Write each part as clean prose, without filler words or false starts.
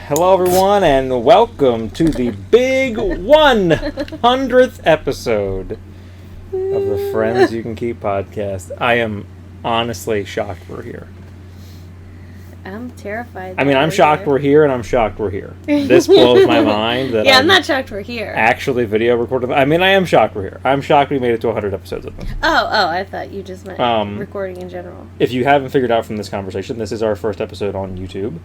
Hello, everyone, and welcome to the big 100th episode of the Friends You Can Keep podcast. I am honestly shocked we're here. I'm terrified. I mean, I'm shocked we're here, and I'm shocked we're here. This blows my mind. That I'm not shocked we're here. Actually, video recorded. I mean, I am shocked we're here. I'm shocked we made it to 100 episodes of this. Oh, I thought you just meant recording in general. If you haven't figured out from this conversation, this is our first episode on YouTube.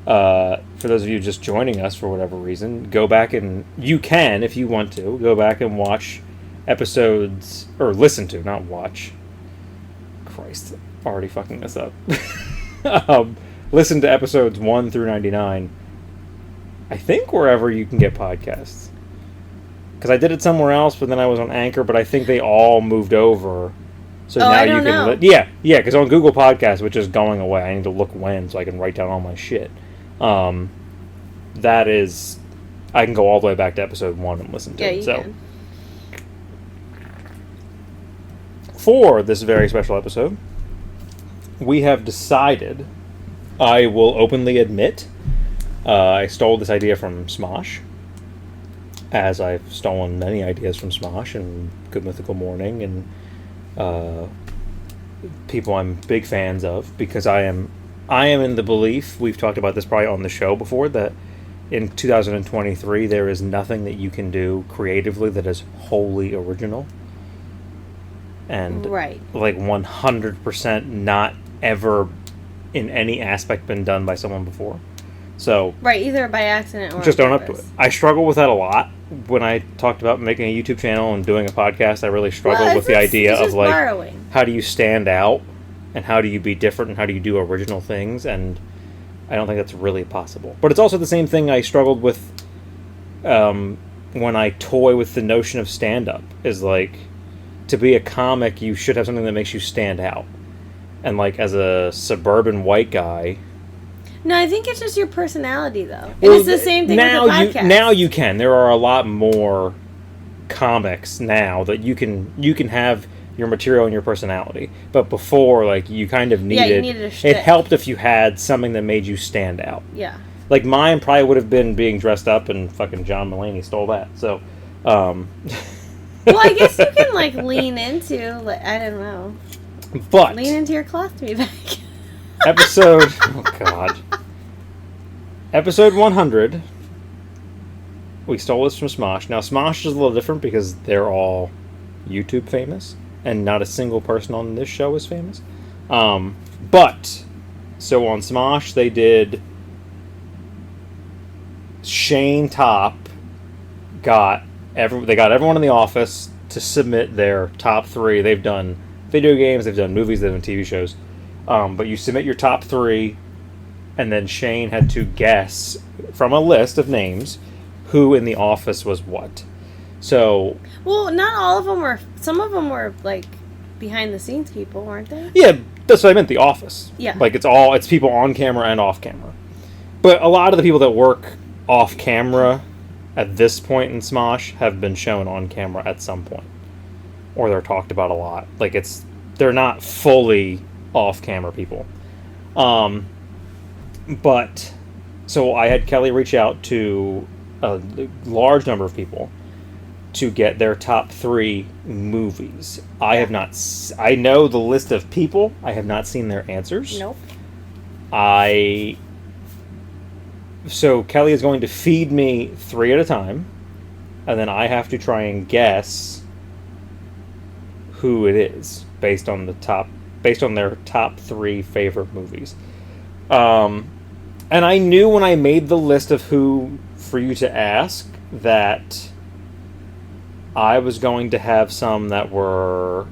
For those of you just joining us for whatever reason, go back and you can, if you want to, go back and watch episodes, or listen to, not watch. Christ, already fucking this up. Listen to episodes 1 through 99. I think wherever you can get podcasts. Because I did it somewhere else, but then I was on Anchor, but I think they all moved over. So now I you don't can know. Yeah, because on Google Podcasts, which is going away, I need to look when so I can write down all my shit. That is, I can go all the way back to episode 1 and listen to it. You can. For this very special episode, we have decided, I will openly admit, I stole this idea from Smosh, as I've stolen many ideas from Smosh and Good Mythical Morning and people I'm big fans of, because I am in the belief, we've talked about this probably on the show before, that in 2023 there is nothing that you can do creatively that is wholly original and right. like 100% not ever in any aspect been done by someone before. So right, either by accident or just on own up to purpose. it. I struggle with that a lot. When I talked about making a YouTube channel and doing a podcast, I really struggled with the idea of like, borrowing. How do you stand out and how do you be different and how do you do original things, and I don't think that's really possible. But it's also the same thing I struggled with when I toy with the notion of stand-up, is like, to be a comic you should have something that makes you stand out. And like, as a suburban white guy... No, I think it's just your personality, though. Well, it's the same thing with the podcast. Now you can. There are a lot more comics now that you can have your material and your personality. But before, like, you kind of needed... Yeah, you needed a shtick. It helped if you had something that made you stand out. Yeah. Like, mine probably would have been being dressed up, and fucking John Mulaney stole that. So, Well, I guess you can, like, lean into... Like, I don't know. But... Lean into your colostomy bag. Episode... Oh, God. Episode 100. We stole this from Smosh. Now, Smosh is a little different because they're all YouTube famous, and not a single person on this show is famous. But, so on Smosh, they did... Shane Top got everyone in the office to submit their top 3. They've done video games, they've done movies, they've done TV shows. But you submit your top 3, and then Shane had to guess from a list of names who in the office was what. So... Well, not all of them were... Some of them were, like, behind-the-scenes people, weren't they? Yeah, that's what I meant, the office. Yeah. Like, it's people on camera and off camera. But a lot of the people that work off camera at this point in Smosh have been shown on camera at some point. Or they're talked about a lot. Like, they're not fully off-camera people. But, so I had Kelly reach out to a large number of people to get their top 3 movies. I know the list of people. I have not seen their answers. Nope. So Kelly is going to feed me 3 at a time, and then I have to try and guess who it is based on their top 3 favorite movies. And I knew when I made the list of who for you to ask that I was going to have some that were,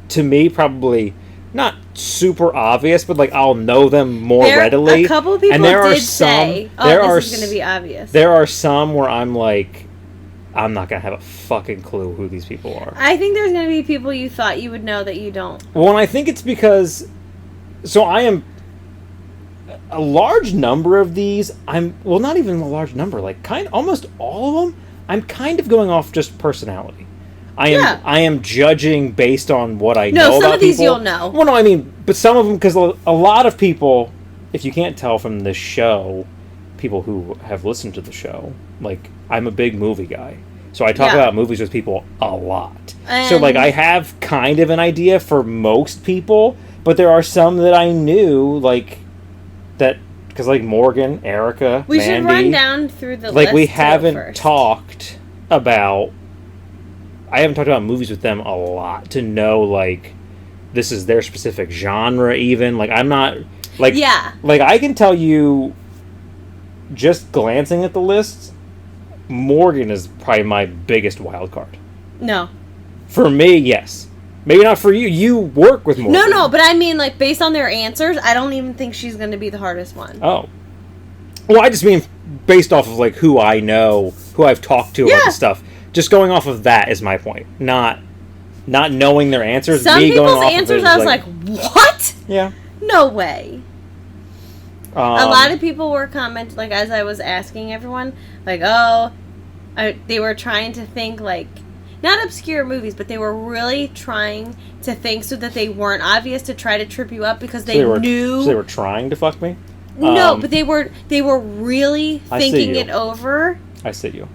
to me, probably not super obvious, but like I'll know them more readily. A couple people and there did are some, say, this is going to be obvious. There are some where I'm like, I'm not going to have a fucking clue who these people are. I think there's going to be people you thought you would know that you don't. Well, and I think it's because... So I am... A large number of these, not even a large number, like almost all of them, I'm kind of going off just personality. I am judging based on what I know about people. No, some of these you'll know. Well, no, I mean, but some of them, because a lot of people, if you can't tell from this show, people who have listened to the show, like, I'm a big movie guy. So I talk Yeah. about movies with people a lot. And So, like, I have kind of an idea for most people, but there are some that I knew, like, that, because, like, Morgan, Erica, we Mandy, should run down through the like, list we too haven't first. talked about, I haven't talked about movies with them a lot to know, like, this is their specific genre, even. Like, I'm not, like, Yeah. like, I can tell you, just glancing at the list, Morgan is probably my biggest wild card. No. For me, yes. Maybe not for you. You work with Morgan. No, but I mean, like, based on their answers, I don't even think she's going to be the hardest one. Oh. Well, I just mean based off of, like, who I know, who I've talked to about Yeah. the stuff. Just going off of that is my point. Not knowing their answers. Some me going people's off answers, of it I is was like, what? yeah. No way. A Um, lot of people were commenting, like, as I was asking everyone, like, oh, they were trying to think, like, not obscure movies, but they were really trying to think so that they weren't obvious to try to trip you up because they knew. So they were trying to fuck me? No, but they were really I see thinking you. it over. I see you.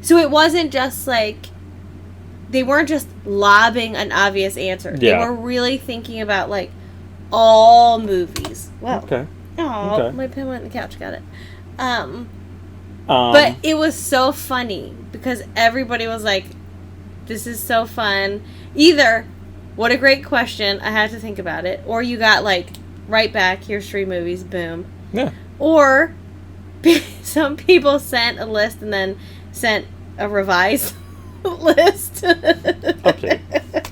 So it wasn't just like they weren't just lobbing an obvious answer. Yeah. They were really thinking about like all movies. Wow. Okay. Oh, Okay. my pen went in the couch. Got it. But But it was so funny because everybody was like, "This is so fun." Either, what a great question. I had to think about it. Or you got like right back. Here's 3 movies. Boom. yeah. Or some people sent a list and then sent a revised list.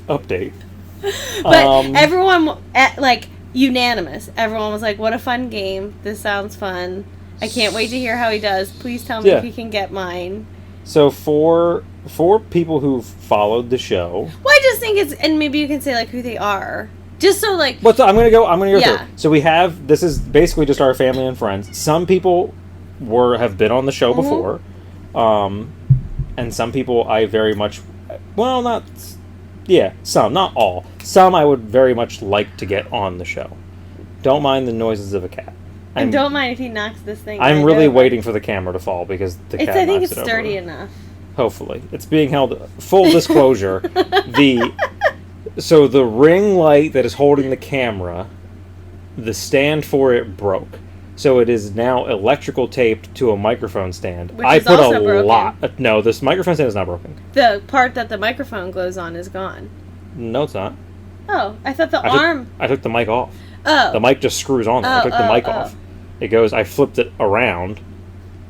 Update. But everyone, like, unanimous. Everyone was like, what a fun game. This sounds fun. I can't wait to hear how he does. Please tell me Yeah. if he can get mine. So for people who've followed the show, Well, I just think it's, and maybe you can say, like, who they are. Just so, like, I'm gonna go Yeah. through. So we have, this is basically just our family and friends. Some people have been on the show before, and some people I very much, well, some, not all. Some I would very much like to get on the show. Don't mind the noises of a cat. and don't mind if he knocks this thing. I'm right really over. waiting for the camera to fall because the cat I think knocks it's it over. sturdy enough. Hopefully. It's being held, full disclosure, so the ring light that is holding the camera, the stand for it broke. So it is now electrical taped to a microphone stand. Which I is put also a broken. lot. No, this microphone stand is not broken. The part that the microphone goes on is gone. No, it's not. Oh, I thought the I took- arm. I took the mic off. Oh. The mic just screws on there. I Oh, took the mic oh. off. It goes, I flipped it around,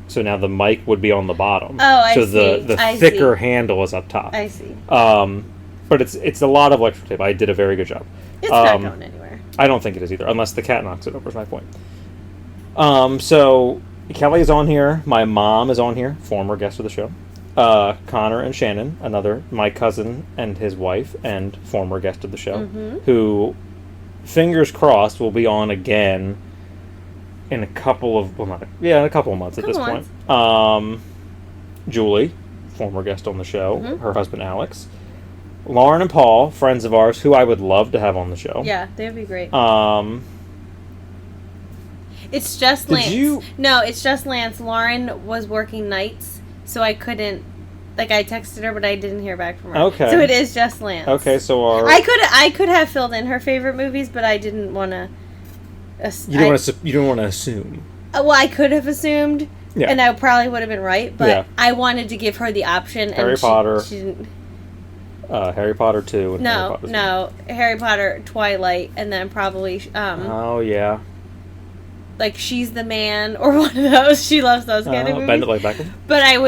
so now the mic would be on the bottom. Oh, I so see. the I thicker see. handle is up top. I see. But it's a lot of electrical tape. I did a very good job. It's not going anywhere. I don't think it is either, unless the cat knocks it over, is my point. So Kelly is on here. My mom is on here, former guest of the show. Connor and Shannon, my cousin and his wife, and former guest of the show, who, fingers crossed, will be on again in a couple of months at this Couple point. Julie, former guest on the show, her husband Alex, Lauren and Paul, friends of ours, who I would love to have on the show. Yeah, they would be great. It's just Did Lance. you- No, it's just Lance. Lauren was working nights, so I couldn't. Like, I texted her, but I didn't hear back from her. Okay. So it is just Lance. Okay, so I could have filled in her favorite movies, but I didn't want to. you don't want to assume. Well, I could have assumed, Yeah. and I probably would have been right, but Yeah. I wanted to give her the option. Harry and Potter. She didn't. Harry Potter 2 and Harry No, Potter 3. no, Harry Potter, Twilight, and then probably Oh yeah. like She's the Man or one of those. She loves those kind of movies. Bend it like Beckham. But I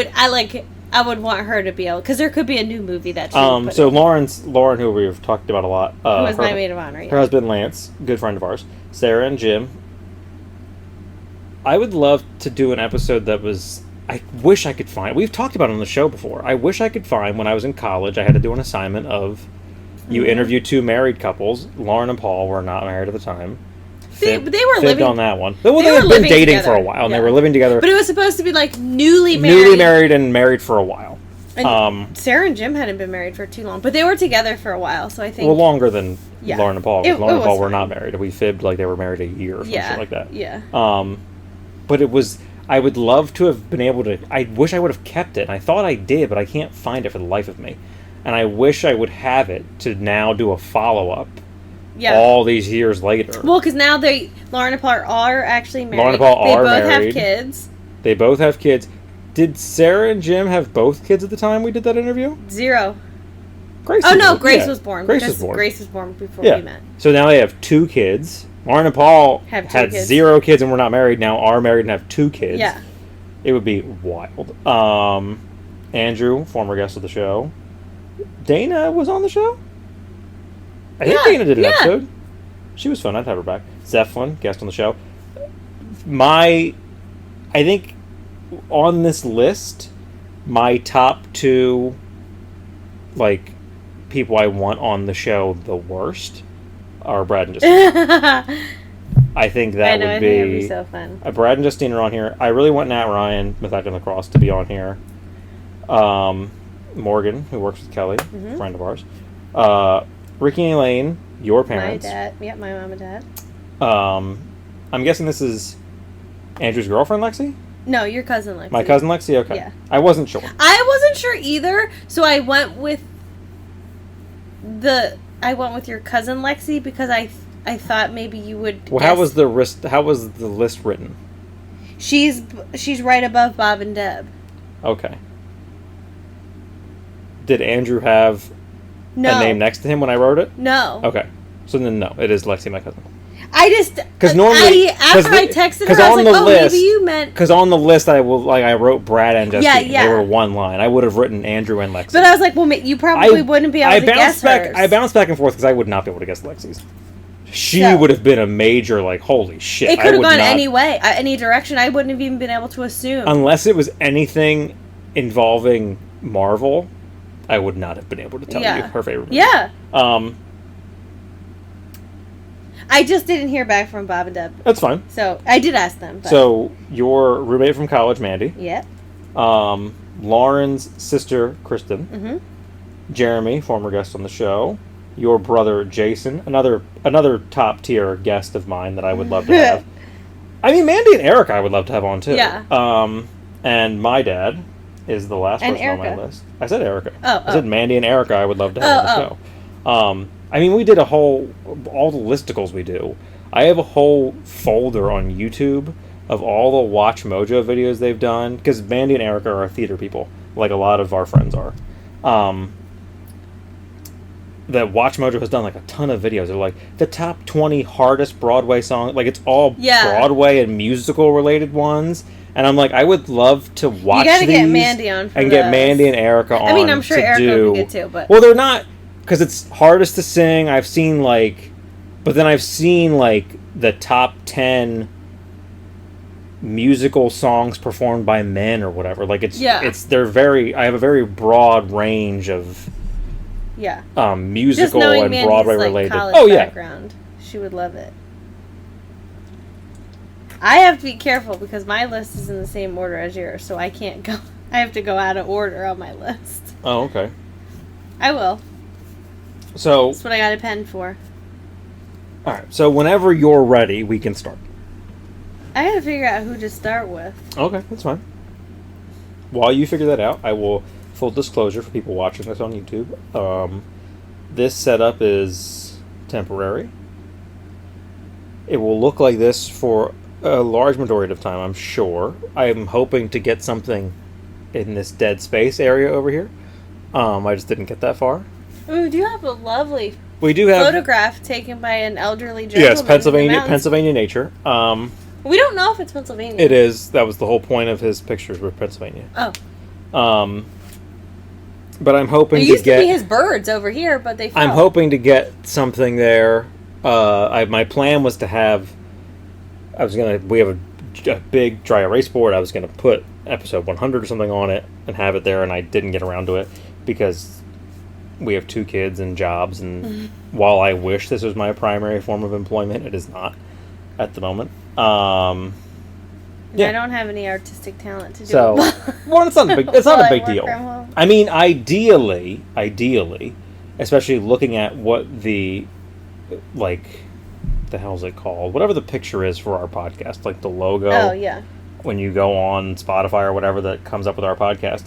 would want her to be able, because there could be a new movie that she would put So in, Lauren, who we've talked about a lot, who was her, my maid of honor. her Yeah. husband Lance, good friend of ours, Sarah and Jim. I would love to do an episode that was. I wish I could find. We've talked about it on the show before. I wish I could find when I was in college. I had to do an assignment of. You interview 2 married couples. Lauren and Paul were not married at the time. They were Fibbed living on that one. Well, they they were had been living dating together. for a while, and Yeah. they were living together. But it was supposed to be like newly Newly married for a while. And Sarah and Jim hadn't been married for too long, but they were together for a while. So I think Well, longer than Yeah. Lauren and Paul. 'Cause It Lauren and was Paul were fine. not married. We fibbed like they were married a year or something like that. Yeah. But it was. I would love to have been able to. I wish I would have kept it. And I thought I did, but I can't find it for the life of me. And I wish I would have it to now do a follow-up all these years later. Well, because now Lauren and Paul are actually married. Lauren and Paul are married. They both have kids. They both have kids. Did Sarah and Jim have both kids at the time we did that interview? 0. Grace Grace was born. Grace was born. Grace was born before we met. So now they have 2 kids. Lauren and Paul had kids. 0 kids and were not married. Now are married and have 2 kids. Yeah. It would be wild. Andrew, former guest of the show. Dana was on the show? I think Dana did an episode. She was fun. I'd have her back. Zeppelin, guest on the show. I think on this list, my top 2, like, people I want on the show the worst are Brad and Justine. I think that would be... it'd be so fun. Brad and Justine are on here. I really want Nat Ryan, Mythaka and the Cross, to be on here. Morgan, who works with Kelly, a friend of ours. Ricky and Elaine, your parents. My dad. Yep, my mom and dad. I'm guessing this is Andrew's girlfriend, Lexi? No, your cousin Lexi. My cousin Lexi? Okay. Yeah. I wasn't sure. I wasn't sure either, so I went with your cousin Lexi because I thought maybe you would. Well, how was the list written? She's right above Bob and Deb. Okay. Did Andrew have a name next to him when I wrote it? No. Okay. So then no, it is Lexi, my cousin. I just because normally after I texted her, I was like, maybe you meant because on the list I wrote Brad and Justine. Yeah. They were one line. I would have written Andrew and Lexi. But I was like, well, you probably wouldn't be able to guess hers. I bounced back and forth because I would not be able to guess Lexi's. She would have been a major, like, holy shit. It could have gone any way, any direction. I wouldn't have even been able to assume. Unless it was anything involving Marvel, I would not have been able to tell you her favorite movie. Yeah. I just didn't hear back from Bob and Deb. That's fine. So, I did ask them. But. So, your roommate from college, Mandy. Yep. Lauren's sister, Kristen. Mm-hmm. Jeremy, former guest on the show. Your brother, Jason. Another top-tier guest of mine that I would love to have. I mean, Mandy and Erica I would love to have on, too. Yeah. And my dad is the last person on my list. I said Erica. I said Mandy and Erica I would love to have on the show. I mean, we did all the listicles we do. I have a whole folder on YouTube of all the Watch Mojo videos they've done, because Mandy and Erica are theater people, like a lot of our friends are. That Watch Mojo has done like a ton of videos. They're like the top 20 hardest Broadway songs. Like it's all Broadway and musical related ones. And I'm like, I would love to watch these. You gotta get Mandy on for get Mandy and Erica on. I mean, I'm sure Erica would be good too, but... Well, they're not... Because it's hardest to sing. I've seen like... But then I've seen like the top 10 musical songs performed by men or whatever. Like they're very... I have a very broad range of... musical and Mandy's, Broadway like, related. Oh yeah, background. She would love it. I have to be careful because my list is in the same order as yours, so I can't go. I have to go out of order on my list. Oh, okay. I will. So that's what I got a pen for. All right. So whenever you're ready, we can start. I gotta figure out who to start with. Okay, that's fine. While you figure that out, I will. Full disclosure for people watching this on YouTube, this setup is temporary. It will look like this for a large majority of time, I'm sure. I'm hoping to get something in this dead space area over here. I just didn't get that far. Ooh, do you have a lovely photograph taken by an elderly gentleman? Yes, Pennsylvania nature. We don't know if it's Pennsylvania. It is. That was the whole point of his pictures were Pennsylvania. Oh. But I'm hoping to be his birds over here, but they fell. I'm hoping to get something there. My plan was to have... we have a big dry erase board. I was going to put episode 100 or something on it and have it there, and I didn't get around to it because we have 2 kids and jobs, and while I wish this was my primary form of employment, it is not at the moment. I don't have any artistic talent to do it. Well, it's not a big deal. I mean, ideally, especially looking at what the hell's it called? Whatever the picture is for our podcast, like the logo. Oh, yeah. when you go on Spotify or whatever that comes up with our podcast.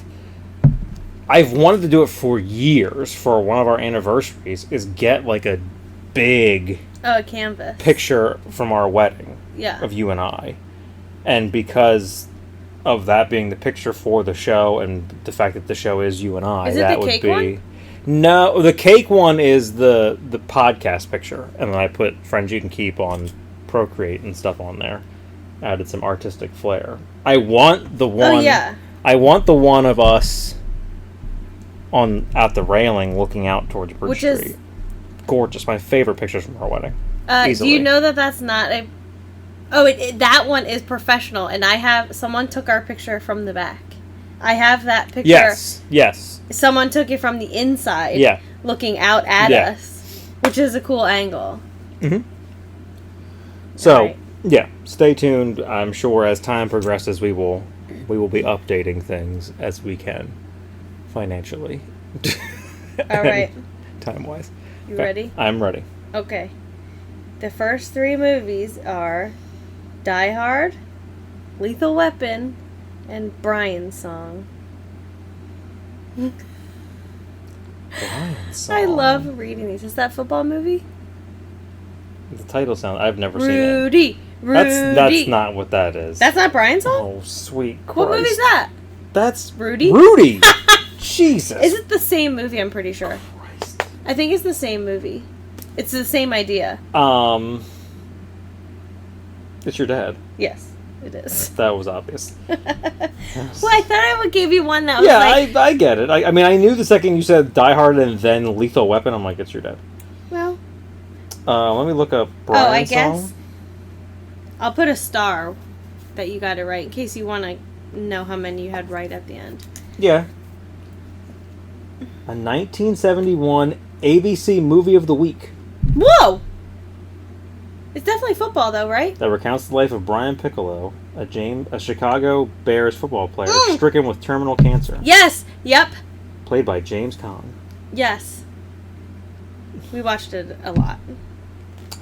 I've wanted to do it for years for one of our anniversaries, is get like a big Oh, a canvas. picture from our wedding Yeah. of you and I. And because of that being the picture for the show and the fact that the show is you and I, Is it that the would cake be... one? No, the cake one is the podcast picture. And then I put Friends You Can Keep on Procreate and stuff on there. Added some artistic flair. I want the one... Oh, yeah. I want the one of us on at the railing looking out towards Bridge Which is- Street. Gorgeous. My favorite pictures from our wedding. Do Easily. you know that that's not a... Oh, that one is professional, and I have... Someone took our picture from the back. I have that picture. Yes. Someone took it from the inside. Yeah. Looking out at Yeah. us. Which is a cool angle. Mm-hmm. So, Right. yeah, stay tuned. I'm sure as time progresses, we will be updating things as we can, financially. All right. Time-wise. You Okay, ready? I'm ready. Okay. The first 3 movies are Die Hard, Lethal Weapon, and Brian's Song. Brian's Song. I love reading these. Is that football movie? The title sound. I've never seen it. Rudy. That's not what that is. That's not Brian's Song? Oh, sweet Christ. What movie is that? That's Rudy? Rudy. Jesus. Is it the same movie? I'm pretty sure. Christ. I think it's the same movie. It's the same idea. It's your dad. Yes, it is. That was obvious. Well, I thought I would give you one that was Yeah, like... I get it. I mean, I knew the second you said Die Hard and then Lethal Weapon, I'm like, it's your dad. Well... Let me look up Brian's I guess Song. I'll put a star that you got it right in case you want to know how many you had right at the end. Yeah. A 1971 ABC Movie of the Week Whoa! It's definitely football, though, right? that recounts the life of Brian Piccolo, a Chicago Bears football player stricken with terminal cancer, Yes! Yep. played by James Caan. Yes. We watched it a lot.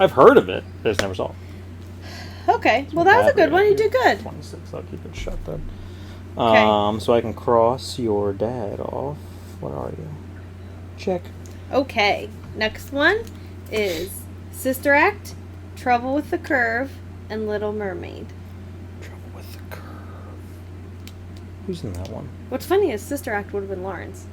I've heard of it, but I just never saw it. Okay. Well, that was a good one. You did good. 26. I'll keep it shut then. Okay. So I can cross your dad off. What are you? Check. Okay. Next one is Sister Act, Trouble with the Curve, and Little Mermaid. Trouble with the Curve. Who's in that one? What's funny is Sister Act would have been Lawrence.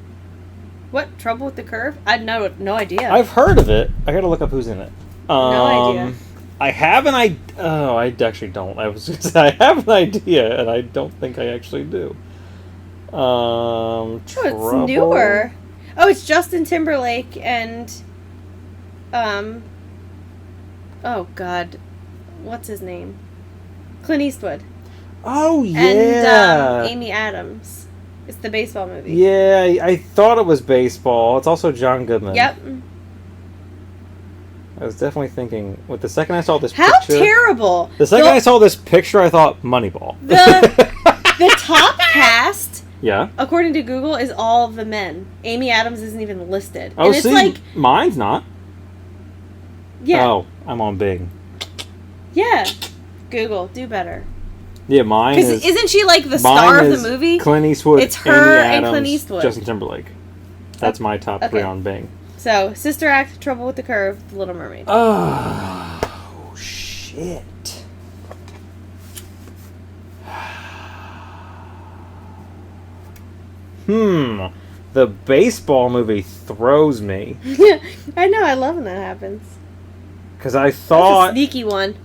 What? Trouble with the Curve? I had no idea. I've heard of it. I gotta look up who's in it. No idea. I have an idea. Oh, I actually don't. I was gonna say I have an idea, and I don't think I actually do. Oh, Trouble. it's newer. Oh, it's Justin Timberlake and oh God, what's his name? Clint Eastwood. Oh yeah. And Amy Adams. It's the baseball movie. Yeah, I thought it was baseball. It's also John Goodman. Yep. I was definitely thinking. With the second I saw this How picture, terrible! the second I saw this picture, I thought Moneyball. The top cast, Yeah. according to Google, is all of the men. Amy Adams isn't even listed. Oh, and it's see, like, mine's not. yeah, Oh, I'm on Bing. yeah. Google, do better. Yeah, mine Because is. isn't she like the mine star of the is movie? Clint Eastwood. It's her Amy and Adams, Clint Eastwood. Justin Timberlake. That's my top Okay. 3 on Bing. So, Sister Act, Trouble with the Curve, The Little Mermaid. Oh, shit. The baseball movie throws me. I know, I love when that happens. Because I That's a thought... sneaky one.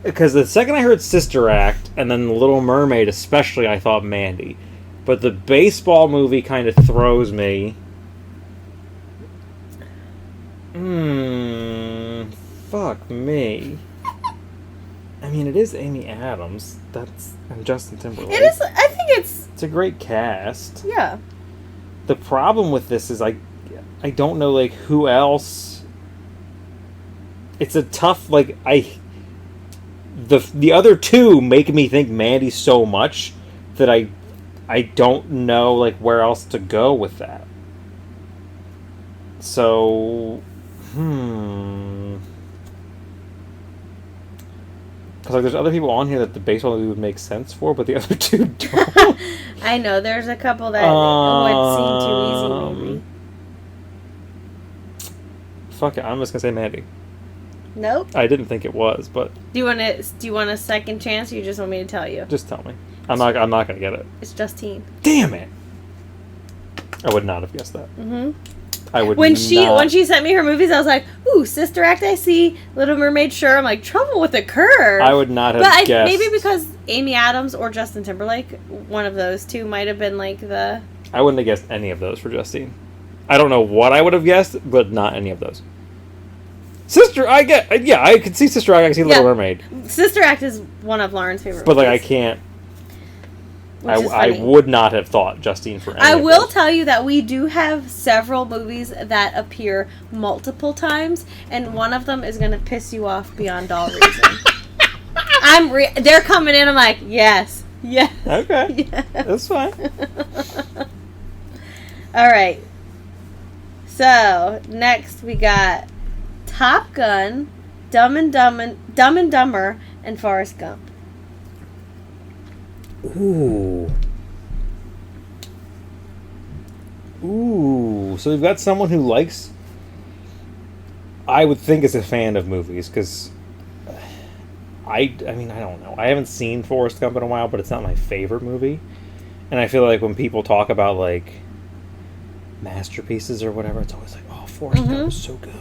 Because the second I heard Sister Act, and then The Little Mermaid especially, I thought Mandy. But the baseball movie kind of throws me. Fuck me. I mean, it is Amy Adams. And Justin Timberlake. It is, I think It's a great cast. yeah. The problem with this is I don't know, like, who else. It's a tough, like, the other two make me think Mandy so much that I don't know, like, where else to go with that. So, Because like, there's other people on here that the baseball movie would make sense for, but the other two don't. I know there's a couple that would seem too easy, maybe. Fuck it, I'm just gonna say Mandy. Nope. I didn't think it was, but Do you want a second chance, or you just want me to tell you? just tell me. I'm not gonna get it. It's Justine. Damn it! I would not have guessed that. Mm-hmm. I would When not. she sent me her movies, I was like, "Ooh, Sister Act, I see. Little Mermaid, sure." I'm like, "Trouble with the Curve." I would not have But guessed. maybe because Amy Adams or Justin Timberlake, one of those two, might have been like the. I wouldn't have guessed any of those for Justine. I don't know what I would have guessed, but not any of those. Sister, I could see Sister Act. I could see Little Yeah. Mermaid, Sister Act is one of Lauren's favorite. but like I movies, can't. which is I funny. would not have thought Justine for any I of will those. tell you that we do have several movies that appear multiple times, and one of them is going to piss you off beyond all reason. They're coming in. I'm like, yes. Okay, Yes. that's fine. All right. So next we got Top Gun, Dumb and Dumber, and Forrest Gump. Ooh. So we've got someone who likes. I would think is a fan of movies because. I mean, I don't know. I haven't seen Forrest Gump in a while, but it's not my favorite movie. And I feel like when people talk about, like, masterpieces or whatever, it's always like, oh, Forrest Gump is so good.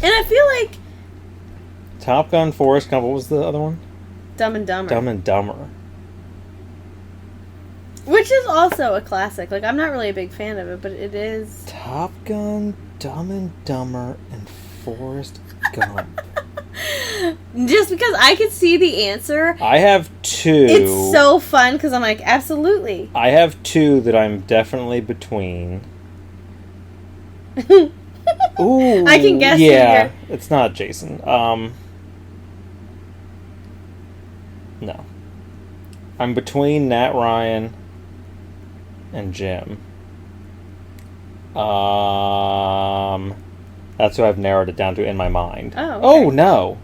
And I feel like Top Gun, Forrest Gump, what was the other one? Dumb and Dumber. Dumb and Dumber. Which is also a classic. Like, I'm not really a big fan of it, but it is. Top Gun, Dumb and Dumber, and Forrest Gump. Just because I could see the answer. I have two. It's so fun because I'm like, absolutely. I have two that I'm definitely between. Ooh, I can guess Yeah, who it's not Jason. No. I'm between Nat Ryan and Jim. That's who I've narrowed it down to in my mind. Oh, okay. Oh no.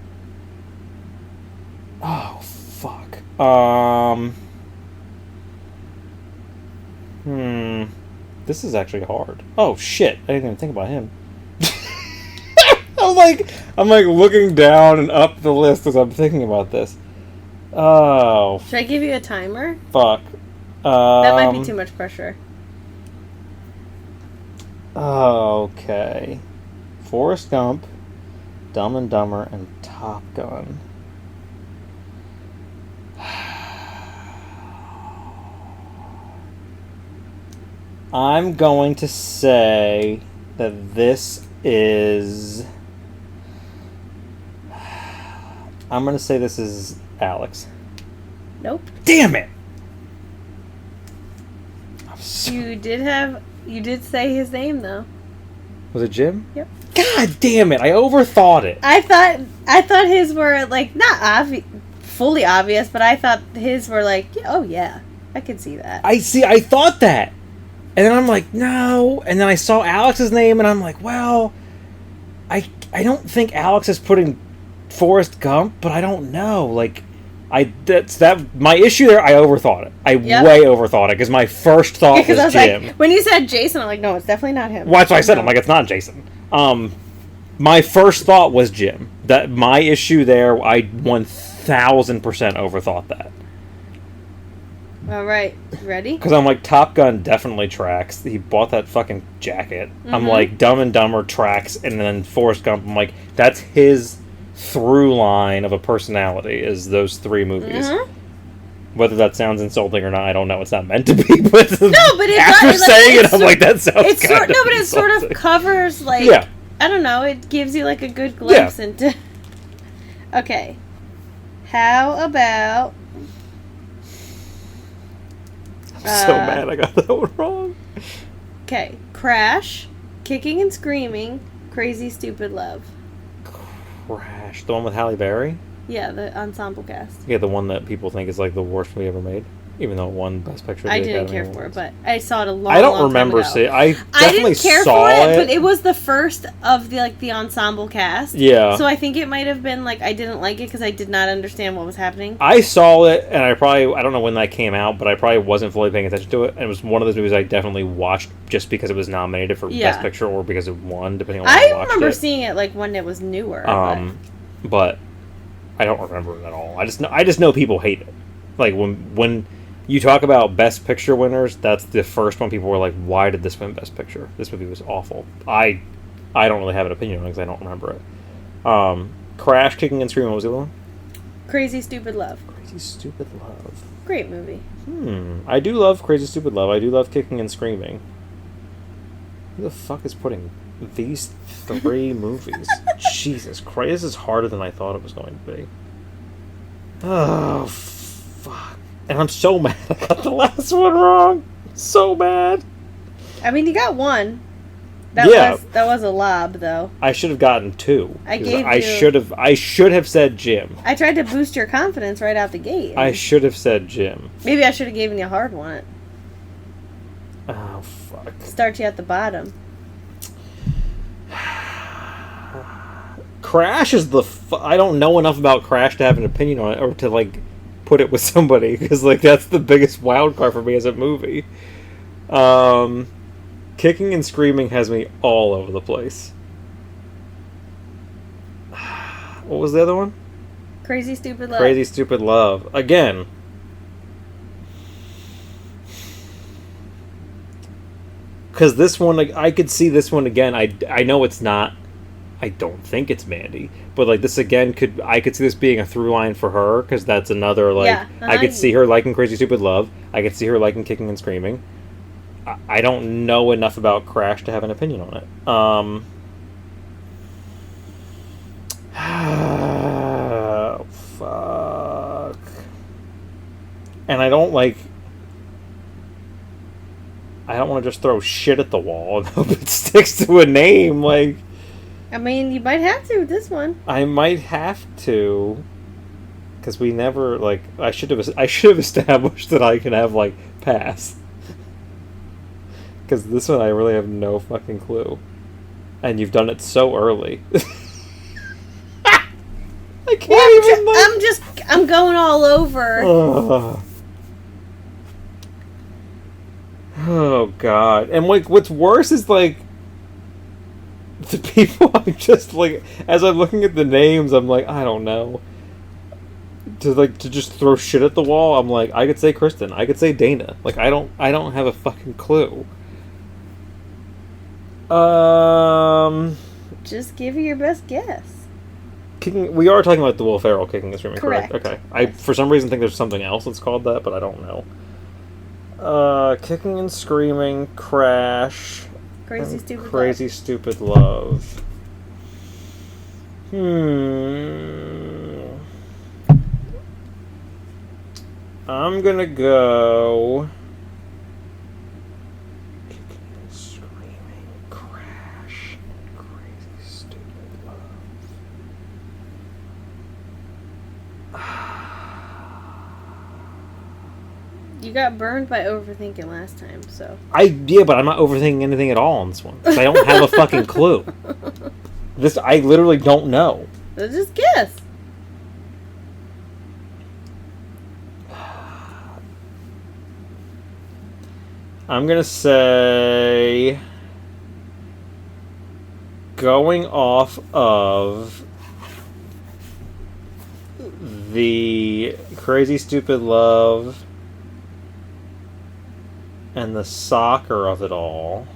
Oh fuck. This is actually hard. Oh shit! I didn't even think about him. I'm like looking down and up the list as I'm thinking about this. Oh Should I give you a timer? fuck. That might be too much pressure. Okay. Forrest Gump, Dumb and Dumber, and Top Gun. I'm going to say that this is. I'm going to say this is Alex. Nope. Damn it! You did say his name though. Was it Jim? Yep. God damn it! I overthought it. I thought his were like not fully obvious, but I thought his were like, oh yeah, I could see that. I thought that. And then I'm like, no. And then I saw Alex's name, and I'm like, well, I don't think Alex is putting Forrest Gump, but I don't know. Like, my issue there. I overthought it. I way overthought it because my first thought Because I was was Jim. like, when you said Jason, I'm like, no, it's definitely not him. Well, that's what I said. I'm like, it's not Jason. My first thought was Jim. That my issue there. I 1,000% overthought that. All right, ready? Because I'm like, Top Gun definitely tracks. He bought that fucking jacket. I'm like, Dumb and Dumber tracks, and then Forrest Gump, I'm like, that's his through line of a personality, is those three movies. Whether that sounds insulting or not, I don't know. It's not meant to be, but No, but it after does, saying it, I'm like, that sounds It's kind no, but it sort of insulting. covers like Yeah. I don't know. It gives you like a good glimpse into. Okay, how about? I'm so mad I got that one wrong. Okay, Crash, Kicking and Screaming, Crazy Stupid Love. Crash. The one with Halle Berry? Yeah, the ensemble cast. Yeah, the one that people think is like the worst movie ever made. even though it won Best Picture. I at the didn't Academy care for it, Awards. but I saw it a long, I don't long remember time ago. seeing. I I definitely didn't care saw for it, it, but it was the first of the ensemble cast. Yeah. So I think it might have been like I didn't like it because I did not understand what was happening. I saw it, and I don't know when that came out, but I probably wasn't fully paying attention to it. And it was one of those movies I definitely watched just because it was nominated for Yeah. Best Picture or because it won, depending on when I I watched remember it. seeing it like when it was newer. But I don't remember it at all. I just know people hate it. Like when you talk about Best Picture winners, that's the first one people were like, "Why did this win Best Picture? This movie was awful." I don't really have an opinion on it because I don't remember it. Crash, Kicking and Screaming. What was the other one? Crazy Stupid Love. Crazy Stupid Love. Great movie. I do love Crazy Stupid Love. I do love Kicking and Screaming. Who the fuck is putting these 3 movies? Jesus Christ, this is harder than I thought it was going to be. Oh, fuck. And I'm so mad I got the last one wrong. So mad. I mean, you got one. Yeah. That was a lob, though. I should have gotten 2. I should have said Jim. I tried to boost your confidence right out the gate. I should have said Jim. Maybe I should have given you a hard one. Oh, fuck. Start you at the bottom. Crash is I don't know enough about Crash to have an opinion on it or to, like, put it with somebody because, like, that's the biggest wild card for me as a movie. Kicking and Screaming has me all over the place. What was the other one? Crazy Stupid Love. Crazy Stupid Love. Again. Because this one, like, I could see this one again. I know it's not. I don't think it's Mandy, but like this again I could see this being a through line for her because that's another like I could see her liking Crazy Stupid Love. I could see her liking Kicking and Screaming. I don't know enough about Crash to have an opinion on it. Fuck. And I don't want to just throw shit at the wall and hope it sticks to a name. Like, I mean, you might have to with this one. I might have to, because we never I should have established that I can have pass. Because this one I really have no fucking clue, and you've done it so early. I can't I'm going all over. Oh God! And what's worse is the people I'm just as I'm looking at the names, I'm like, I don't know. To just throw shit at the wall, I'm like, I could say Kristen, I could say Dana. I don't have a fucking clue. Just give you your best guess. We are talking about the Will Ferrell Kicking and Screaming, correct? Okay. I for some reason think there's something else that's called that, but I don't know. Kicking and Screaming, Crash, Crazy Stupid Love. I'm gonna go Kicking and Screaming, Crash, Crazy Stupid Love. You got burned by overthinking last time, so. Yeah, but I'm not overthinking anything at all on this one. I don't have a fucking clue. I literally don't know. So just guess. I'm gonna say, going off of the Crazy Stupid Love and the soccer of it all.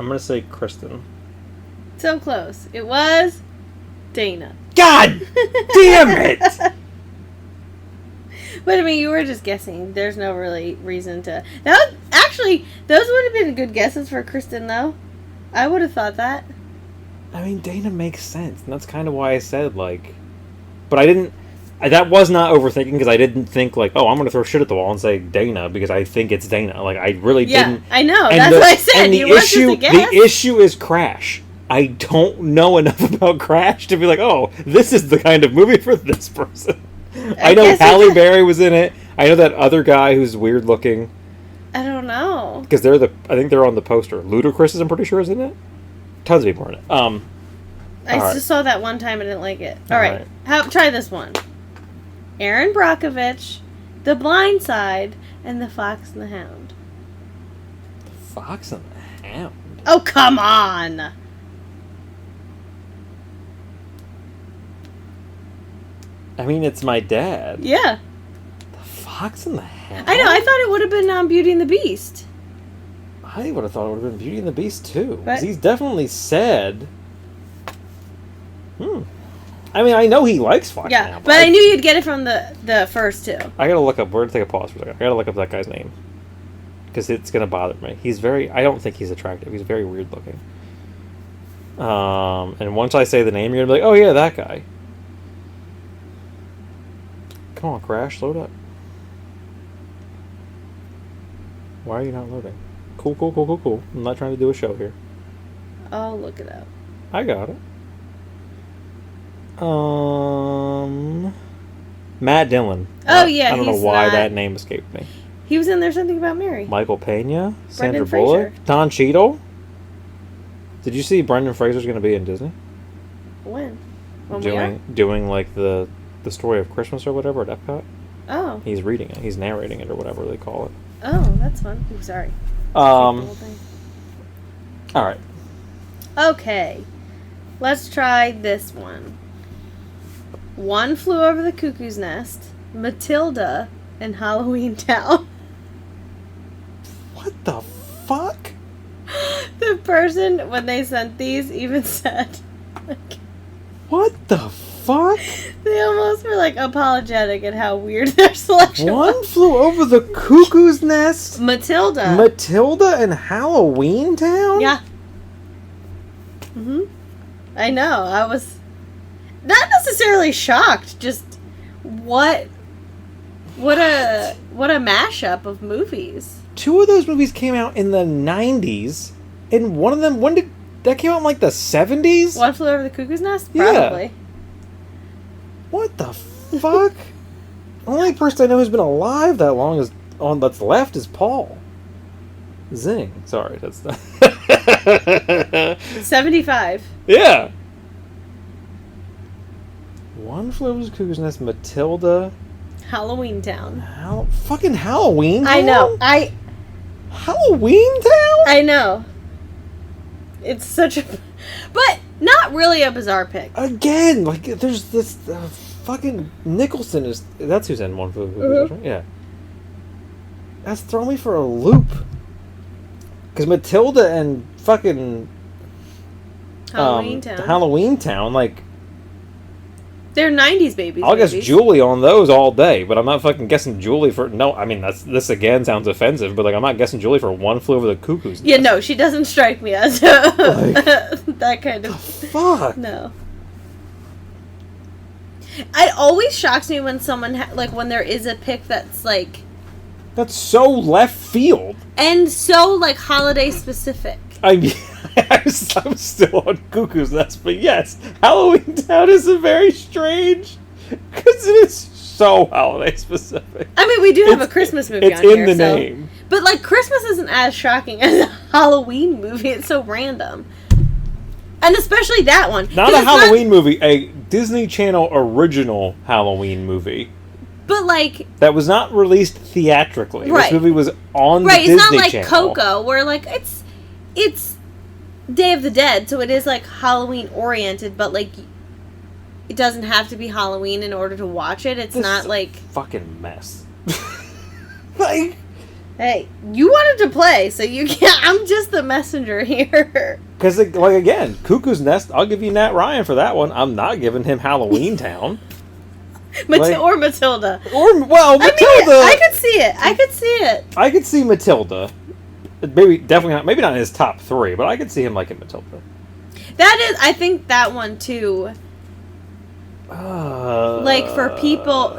I'm gonna say Kristen. So close. It was Dana. God damn it! But I mean, you were just guessing. There's no really reason to. Actually, those would have been good guesses for Kristen, though. I would have thought that. I mean, Dana makes sense, and that's kind of why I said, but I didn't. That was not overthinking because I didn't think like, oh, I'm going to throw shit at the wall and say Dana because I think it's Dana. Like I really didn't. I know. And That's what I said. And the You weren't just issue, a guess. the issue is Crash. I don't know enough about Crash to be like, oh, this is the kind of movie for this person. I know guess Halle Berry was in it. I know that other guy who's weird looking I don't know. because I think they're on the poster. Ludacris, I'm pretty sure, is in it. Tons of people are in it. I Alright. just saw that one time and didn't like it. All right. Alright. Try this one. Aaron Brockovich, The Blind Side, and The Fox and the Hound. Fox and the Hound. Oh, come on! I mean, it's my dad. Yeah. The Fox and the Hound. I know. I thought it would have been Beauty and the Beast. I would have thought it would have been Beauty and the Beast too. 'Cause But- he's definitely said. I mean, I know he likes Fox and the Yeah, Hound, but I knew you'd get it from the first two. I gotta look up. We're gonna take a pause for a second. I gotta look up that guy's name because it's gonna bother me. He's very. I don't think he's attractive. He's very weird looking. And once I say the name, you're gonna be like, "Oh yeah, that guy." Come on, Crash, load up. Why are you not loading? Cool. I'm not trying to do a show here. I'll look it up. I got it. Matt Dillon. Oh, yeah, I don't know he's why not- that name escaped me. He was in There Something About Mary. Michael Pena, Sandra Brendan Bullock, Fraser. Don Cheadle. Did you see Brendan Fraser's going to be in Disney? When we are? Doing like the story of Christmas or whatever at Epcot? Oh. He's reading it. He's narrating it or whatever they call it. Oh, that's fun. I'm sorry. The All whole thing. right. Okay. Let's try this one. One Flew Over the Cuckoo's Nest, Matilda, and Halloween Town. What the fuck? The person, when they sent these, even said, like, What the fuck? they almost were like apologetic at how weird their selection One was. Flew Over the Cuckoo's Nest, Matilda. Matilda, and Halloween Town? Yeah. I know. I was not necessarily shocked. Just what a mashup of movies. Two of those movies came out in the 90s, and one of them, when did that came out in like the 70s? One Flew Over the Cuckoo's Nest. Yeah. Probably. What the fuck? The only person I know who's been alive that long is that's left is Paul. Zing. Sorry, that's the 75. Yeah. One Flew Over the Cuckoo's Nest, Matilda, Halloween Town. fucking Halloween Town? I know. Halloween Town? I know. It's such a, but not really a bizarre pick. Again, like there's this fucking Nicholson that's who's in One Flew Over the Cuckoo's Nest, right? Yeah. That's throwing me for a loop. Because Matilda and fucking Halloween Town. Halloween Town, like They're 90s babies. I'll guess babies. Julie on those all day, but I'm not fucking guessing Julie for no. I mean this again sounds offensive, but like I'm not guessing Julie for One Flew Over the Cuckoo's Nest. Yeah, no, she doesn't strike me as that kind of. Fuck. No. It always shocks me when someone when there is a pick that's like That's so left field. and so like holiday specific. I mean, I'm still on Cuckoo's Nest, but yes, Halloween Town is a very strange because it is so holiday specific. I mean, we do have a Christmas movie It's on in here, the so. name. But like Christmas isn't as shocking as a Halloween movie. It's so random, and especially that one. Not 'Cause a it's Halloween movie, a Disney Channel original Halloween movie but like, that was not released theatrically. Right. This movie was on the right? Disney It's not like Channel. Coco, where like it's Day of the Dead, so it is like Halloween oriented, but like it doesn't have to be Halloween in order to watch it. It's This not is a like, fucking mess. Like, hey, you wanted to play, so you can't. I'm just the messenger here. because like again, Cuckoo's Nest. I'll give you Nat Ryan for that one. I'm not giving him Halloween Town. Or Matilda. Or well, Matilda. I mean, I could see it. I could see it. I could see Matilda. Maybe definitely not. Maybe not in his top 3, but I could see him liking Matilda. That is, I think that one too. Like, for people...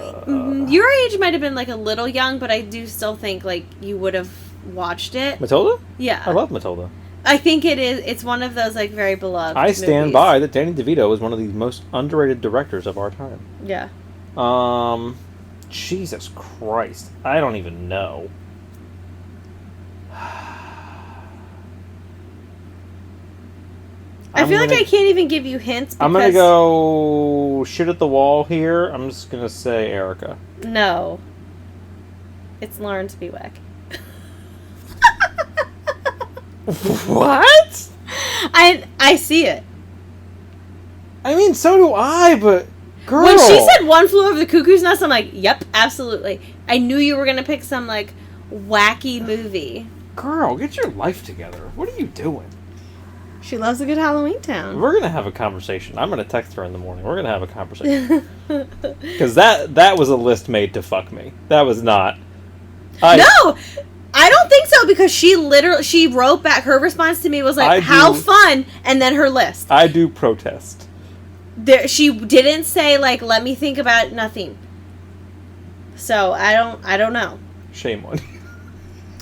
your age might have been, like, a little young, but I do still think, like, you would have watched it. Matilda? Yeah. I love Matilda. I think it's one of those, like, very beloved I stand movies. by that Danny DeVito is one of the most underrated directors of our time. Yeah. Jesus Christ. I don't even know. I feel like I can't even give you hints because... I'm gonna go shit at the wall here. I'm just gonna say Erica. No. It's Lawrence Bewick. What? I see it. I mean, so do I, but... Girl. When she said One Flew Over the Cuckoo's Nest, I'm like, yep, absolutely. I knew you were gonna pick some, like, wacky movie. Girl, get your life together. What are you doing? She loves a good Halloween Town. We're gonna have a conversation. I'm gonna text her in the morning. We're gonna have a conversation. Because that was a list made to fuck me. That was not. No! I don't think so, because she wrote back, her response to me was like, how fun, and then her list. I do protest. She didn't say, like, let me think about it, nothing. So, I don't know. Shame on you.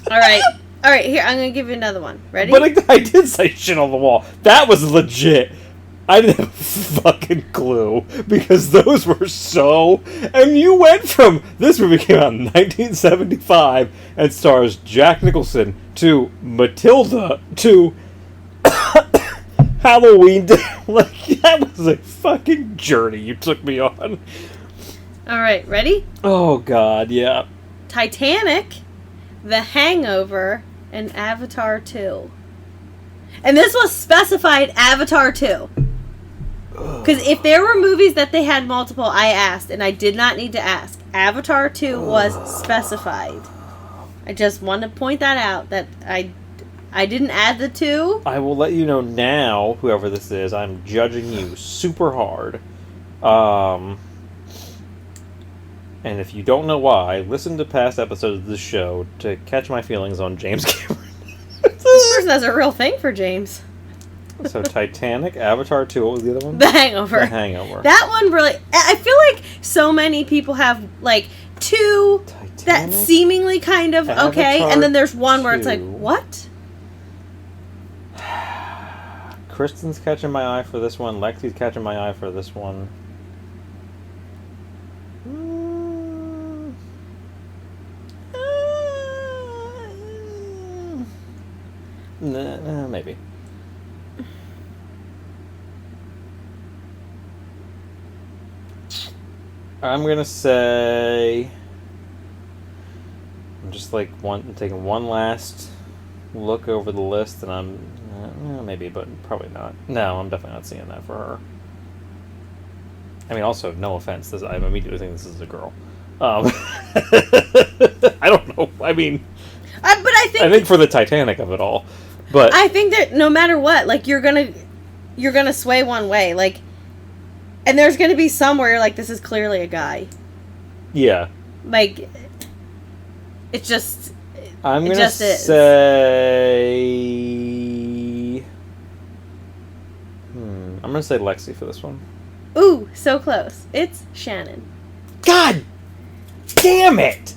Alright, here, I'm gonna give you another one. Ready? But I did say shit on the wall. That was legit. I didn't have a fucking clue. Because those were so... And you went from... This movie came out in 1975 and stars Jack Nicholson to Matilda to... Halloween Day. Like, that was a fucking journey you took me on. Alright, ready? Oh, God, yeah. Titanic, The Hangover, and Avatar 2. And this was specified Avatar 2. Because if there were movies that they had multiple, I asked, and I did not need to ask. Avatar 2 was specified. I just want to point that out, that I didn't add the 2. I will let you know now, whoever this is, I'm judging you super hard. And if you don't know why, listen to past episodes of this show to catch my feelings on James Cameron. This person has a real thing for James. So Titanic, Avatar 2, what was the other one? The Hangover. The Hangover. That one really... I feel like so many people have, like, 2 Titanic, that seemingly kind of Avatar okay, and then there's one where it's 2. like, what? Kristen's catching my eye for this one. Lexi's catching my eye for this one. Maybe. I'm gonna say... I'm just like taking one last look over the list, and I'm... maybe, but probably not. No, I'm definitely not seeing that for her. I mean, also, no offense, I'm immediately thinking this is a girl. I don't know. I mean... but I think for the Titanic of it all. But I think that no matter what, like, you're gonna sway one way, like, and there's gonna be some where you're like, this is clearly a guy. Yeah. Like, it's just. I'm gonna say. I'm gonna say Lexi for this one. Ooh, so close. It's Shannon. God damn it!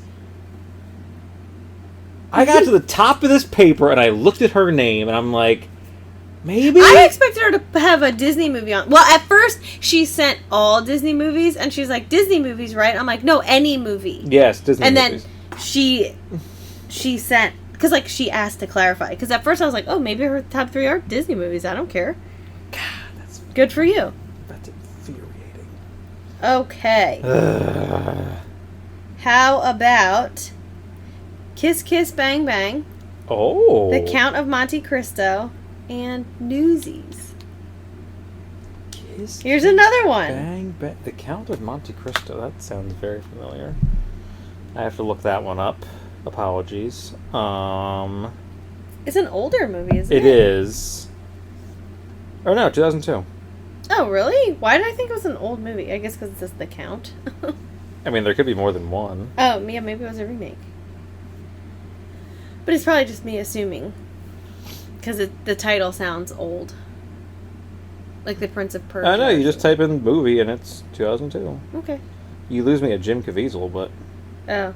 I got to the top of this paper and I looked at her name and I'm like, maybe? I expected her to have a Disney movie on. Well, at first she sent all Disney movies and she's like, Disney movies, right? I'm like, no, any movie. Yes, Disney movies. And then she sent, because like she asked to clarify. Because at first I was like, oh, maybe her top 3 are Disney movies. I don't care. God, that's good for you. That's infuriating. Okay. How about Kiss Kiss Bang Bang, Oh. The Count of Monte Cristo, and Newsies. Here's another one. Bang Bang. The Count of Monte Cristo. That sounds very familiar. I have to look that one up. Apologies. It's an older movie, isn't it? It is. Oh no, 2002. Oh, really? Why did I think it was an old movie? I guess because it says The Count. I mean, there could be more than one. Oh, yeah, maybe it was a remake. But it's probably just me assuming. Because the title sounds old. Like the Prince of Persia. I know, you just type in movie and it's 2002. Okay. You lose me at Jim Caviezel, but... Oh.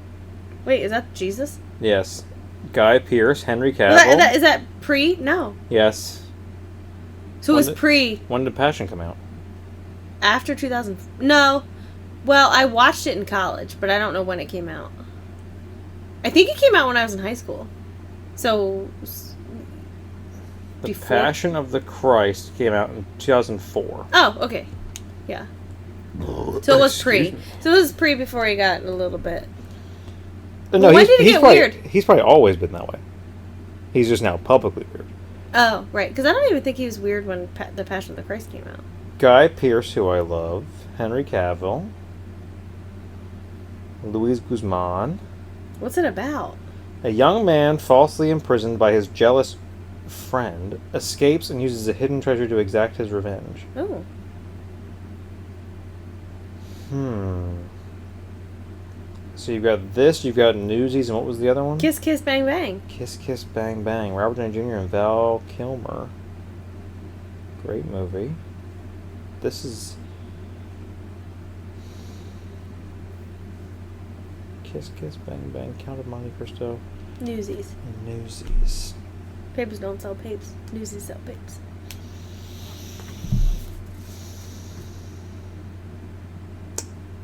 Wait, is that Jesus? Yes. Guy Pearce, Henry Cavill. Is that pre? No. Yes. So it was pre. When did Passion come out? After 2000. No. Well, I watched it in college, but I don't know when it came out. I think it came out when I was in high school. So... The before. Passion of the Christ came out in 2004. Oh, okay. Yeah. So it was pre. So it was pre before he got a little bit... No, when did it get probably, weird? He's probably always been that way. He's just now publicly weird. Oh, right. Because I don't even think he was weird when The Passion of the Christ came out. Guy Pearce, who I love. Henry Cavill. Luis Guzman. What's it about? A young man falsely imprisoned by his jealous friend escapes and uses a hidden treasure to exact his revenge. Oh. So you've got this, you've got Newsies, and what was the other one? Kiss Kiss Bang Bang. Kiss Kiss Bang Bang. Robert Downey Jr. and Val Kilmer. Great movie. This is... Kiss Kiss Bang Bang. Count of Monte Cristo. Newsies. And Newsies. Papers don't sell papes. Newsies sell papes.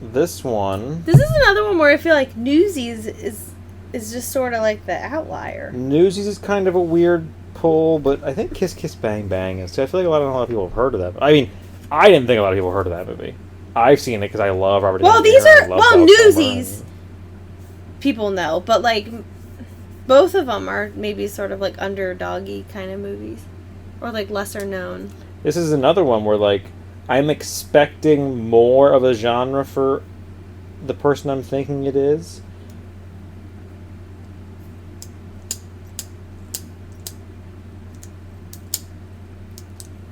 This one... This is another one where I feel like Newsies is just sort of like the outlier. Newsies is kind of a weird pull, but I think Kiss Kiss Bang Bang is too. I feel like a lot of people have heard of that. I mean, I didn't think a lot of people heard of that movie. I've seen it because I love Robert Downey Jr. Well, these are... Well, Val Newsies, Kilmer people know, but like both of them are maybe sort of like underdoggy kind of movies. Or like lesser known. This is another one where like I'm expecting more of a genre for the person I'm thinking it is.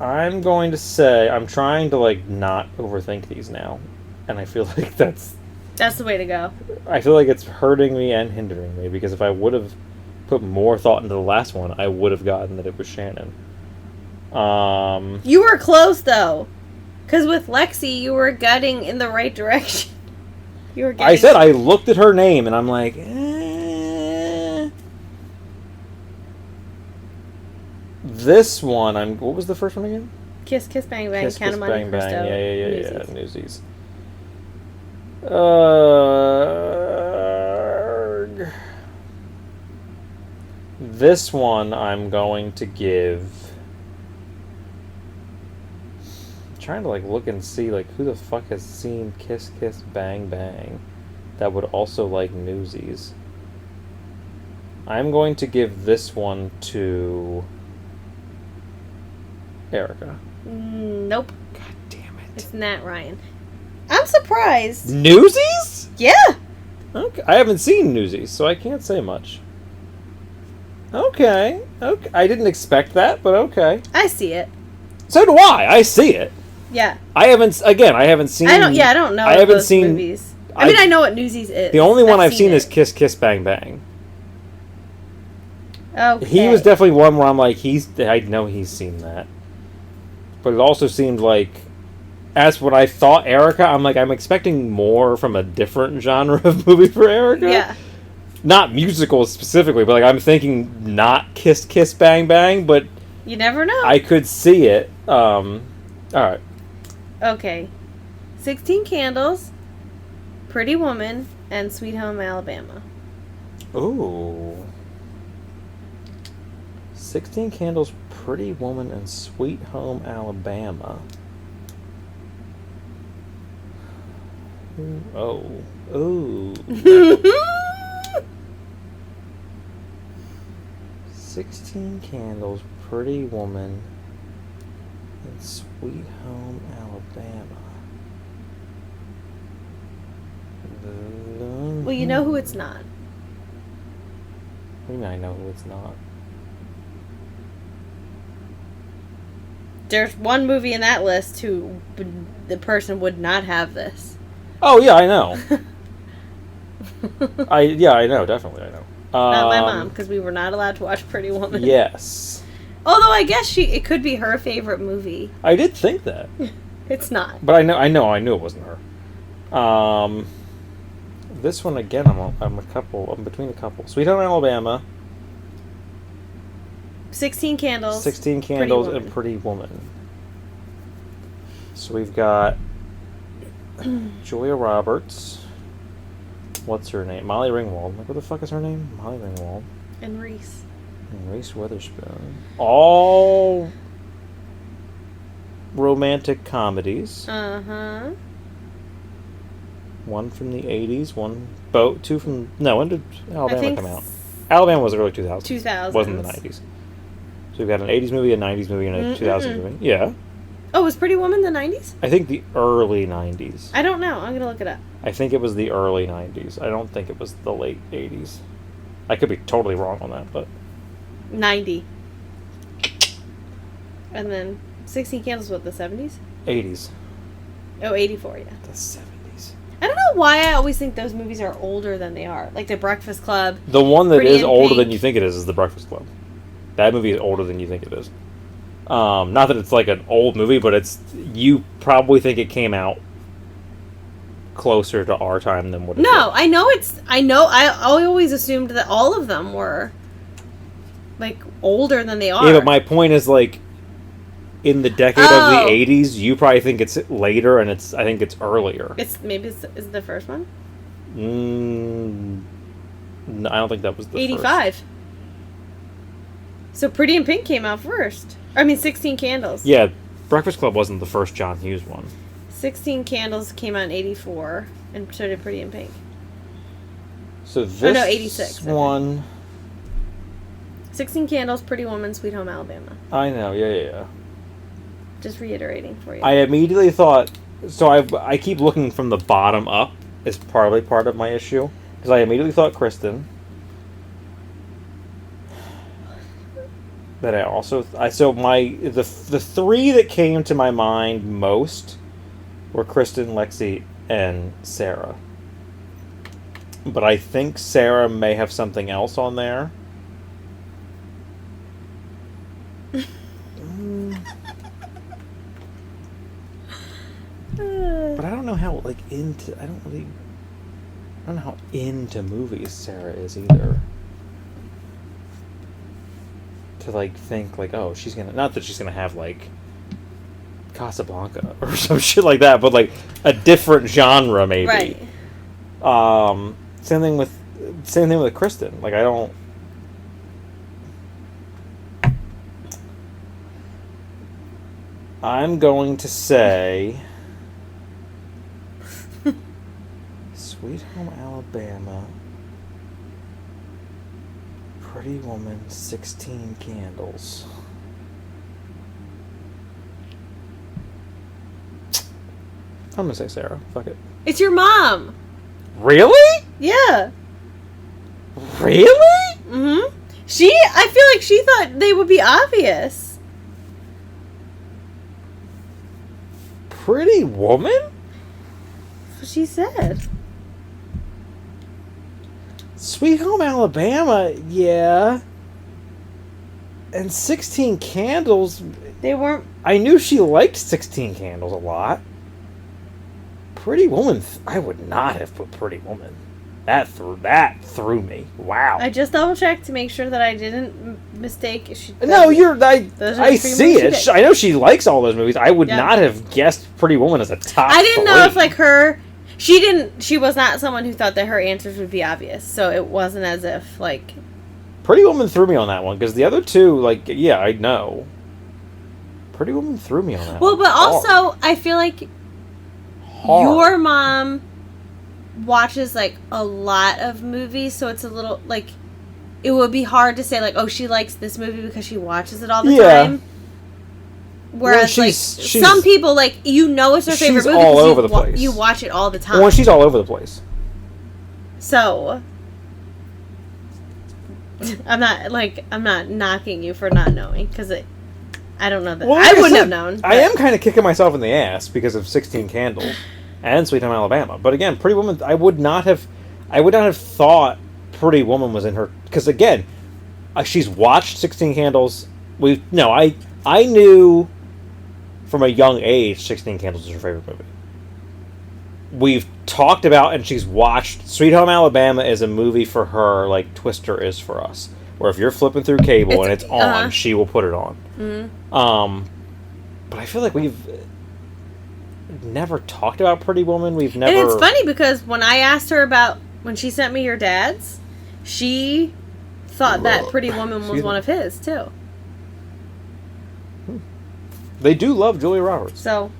I'm going to say I'm trying to like not overthink these now, and I feel like that's the way to go. I feel like it's hurting me and hindering me because if I would have put more thought into the last one, I would have gotten that it was Shannon. You were close though, because with Lexi, you were gutting in the right direction. You were. I said I looked at her name and I'm like, eh. This one, what was the first one again? Kiss Kiss Bang Bang. Kiss Count Kiss of Monte Bang Cristo. Bang. Yeah. Newsies. This one I'm going to give... I'm trying to like look and see like who the fuck has seen Kiss Kiss Bang Bang that would also like Newsies. I'm going to give this one to Erica. Nope. God damn it. It's Nat Ryan. I'm surprised. Newsies? Yeah. Okay. I haven't seen Newsies, so I can't say much. Okay. I didn't expect that, but okay. I see it. So do I. I see it. Yeah. I haven't seen... I don't know. I haven't those seen... movies. I mean, I know what Newsies is. The only one I've seen is Kiss Kiss Bang Bang. Okay. He was definitely one where I'm like, I know he's seen that. But it also seemed like, as what I thought Erica, I'm like, I'm expecting more from a different genre of movie for Erica. Yeah. Not musicals specifically, but like I'm thinking not Kiss Kiss Bang Bang, but you never know. I could see it. Alright. Okay. 16 Candles, Pretty Woman, and Sweet Home Alabama. Ooh. 16 Candles, Pretty Woman, and Sweet Home Alabama. Oh. Ooh. 16 Candles, Pretty Woman, and Sweet Home Alabama. Well, you know who it's not. What do you mean I know who it's not? There's one movie in that list who the person would not have this. Oh, yeah, I know. I know, definitely I know. Not my mom, because we were not allowed to watch Pretty Woman. Yes. Although I guess it could be her favorite movie. I did think that, It's not. but I knew it wasn't her. This one again, I'm between a couple. Sweet Home Alabama, 16 Candles. 16 Candles, Pretty and Woman. Pretty Woman. So we've got Julia Roberts. What's her name? Molly Ringwald. Like, what the fuck is her name? Molly Ringwald. And Reese. And Reese Witherspoon. All romantic comedies. Uh-huh. One from the 80s, two from... No, when did I Alabama think come out? Alabama was early 2000s. 2000s. Wasn't the 90s. So we've got an 80s movie, a 90s movie, and a 2000s movie. Yeah. Oh, was Pretty Woman the 90s? I think the early 90s. I don't know. I'm going to look it up. I think it was the early 90s. I don't think it was the late 80s. I could be totally wrong on that, but... 90. And then 16 Candles, what, the 70s? 80s. Oh, 84, yeah. The 70s. I don't know why I always think those movies are older than they are. Like The Breakfast Club. The one that Pretty is in older Pink. than you think it is The Breakfast Club. That movie is older than you think it is. Not that it's like an old movie, but you probably think it came out closer to our time than what it No, did. I always assumed that all of them were, like, older than they are. Yeah, but my point is, like, in the decade of Oh. the 80s, you probably think it's later, and I think it's earlier. Is it the first one? No, I don't think that was the 85. first. So Pretty in Pink came out first. 16 Candles. Yeah, Breakfast Club wasn't the first John Hughes one. 16 Candles came out in 84, and so did Pretty in Pink. So this 86, I think. one... 16 Candles, Pretty Woman, Sweet Home Alabama. I know, yeah. Just reiterating for you. I immediately thought... So I keep looking from the bottom up is partly part of my issue. Because I immediately thought Kristen. But I also... The three that came to my mind most were Kristen, Lexi, and Sarah. But I think Sarah may have something else on there. But I don't know how I don't know how into movies Sarah is either. To think oh, she's gonna, not that she's gonna have Casablanca or some shit like that, but a different genre maybe. Right. Same thing with Kristen. I don't. I'm going to say Sweet Home Alabama, Pretty Woman, 16 Candles. I'm gonna say Sarah. Fuck it. It's your mom. Really? Yeah. Really? Mm-hmm. I feel like she thought they would be obvious. Pretty Woman? That's what she said. Sweet Home Alabama, yeah. And 16 Candles, They weren't. I knew she liked 16 Candles a lot. Pretty Woman, I would not have put Pretty Woman. That threw me. Wow. I just double checked to make sure that I didn't mistake. No, Those are I the see three movies it. she did. I know she likes all those movies. I would Yeah. not have guessed Pretty Woman as a top I didn't know three. if she was not someone who thought that her answers would be obvious. So it wasn't as if Pretty Woman threw me on that one, because the other two, yeah, I know. Pretty Woman threw me on that well, one. but also I feel like Hard. your mom watches a lot of movies, so it's a little it would be hard to say oh, she likes this movie because she watches it all the Yeah. time. Whereas Well, she's- some people it's their favorite she's movie all 'cause over the place. you watch it all the time. Well, she's all over the place. So I'm not knocking you for not knowing because I don't know that Well, I like wouldn't said, have known. I am kind of kicking myself in the ass because of 16 Candles and Sweet Home Alabama. But again, Pretty Woman, I would not have thought Pretty Woman was in her, because again, she's watched 16 Candles I knew from a young age 16 Candles is her favorite movie. We've talked about, and she's watched, Sweet Home Alabama is a movie for her like Twister is for us. Where if you're flipping through cable and it's on, she will put it on. Mm-hmm. But I feel like we've never talked about Pretty Woman. We've never... And it's funny because when I asked her about, when she sent me your dad's, she thought that Pretty Woman was one of his, too. They do love Julia Roberts. So,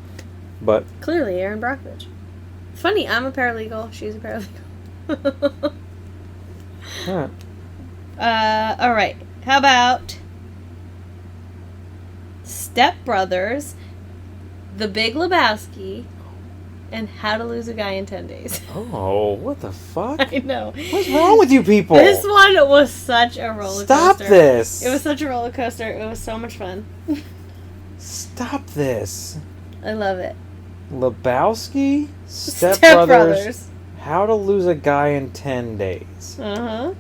but clearly Aaron Brockovich. Funny, I'm a paralegal, she's a paralegal. Alright. How about Step Brothers, The Big Lebowski, and How to Lose a Guy in 10 Days. Oh, what the fuck? I know. What's wrong with you people? This one was such a roller coaster. Stop this. It was such a roller coaster. It was so much fun. Stop this. I love it. Lebowski, Step Brothers, How to Lose a Guy in 10 Days. Uh-huh.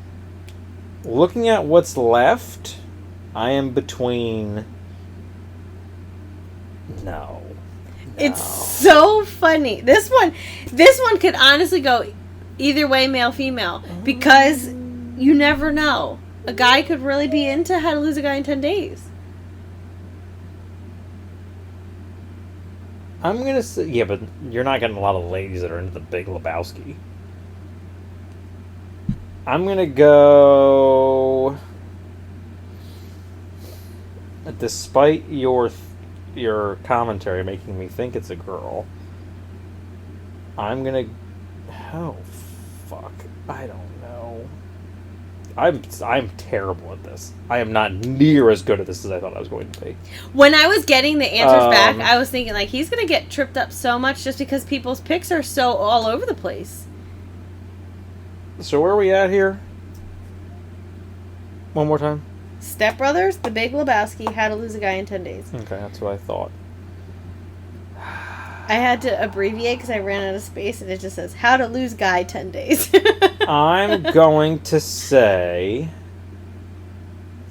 Looking at what's left, I am between... No. It's so funny. This one could honestly go either way, male, female, because you never know. A guy could really be into How to Lose a Guy in 10 Days. I'm gonna say, yeah, but you're not getting a lot of ladies that are into The Big Lebowski. I'm gonna go. Despite your commentary making me think it's a girl, I'm gonna. Oh, fuck! I don't know. I'm terrible at this. I am not near as good at this as I thought I was going to be. When I was getting the answers back, I was thinking, like, he's going to get tripped up so much just because people's picks are so all over the place. So where are we at here? One more time. Step Brothers, The Big Lebowski, How to Lose a Guy in 10 Days. Okay, that's what I thought. I had to abbreviate because I ran out of space, and it just says, How to Lose Guy 10 Days. I'm going to say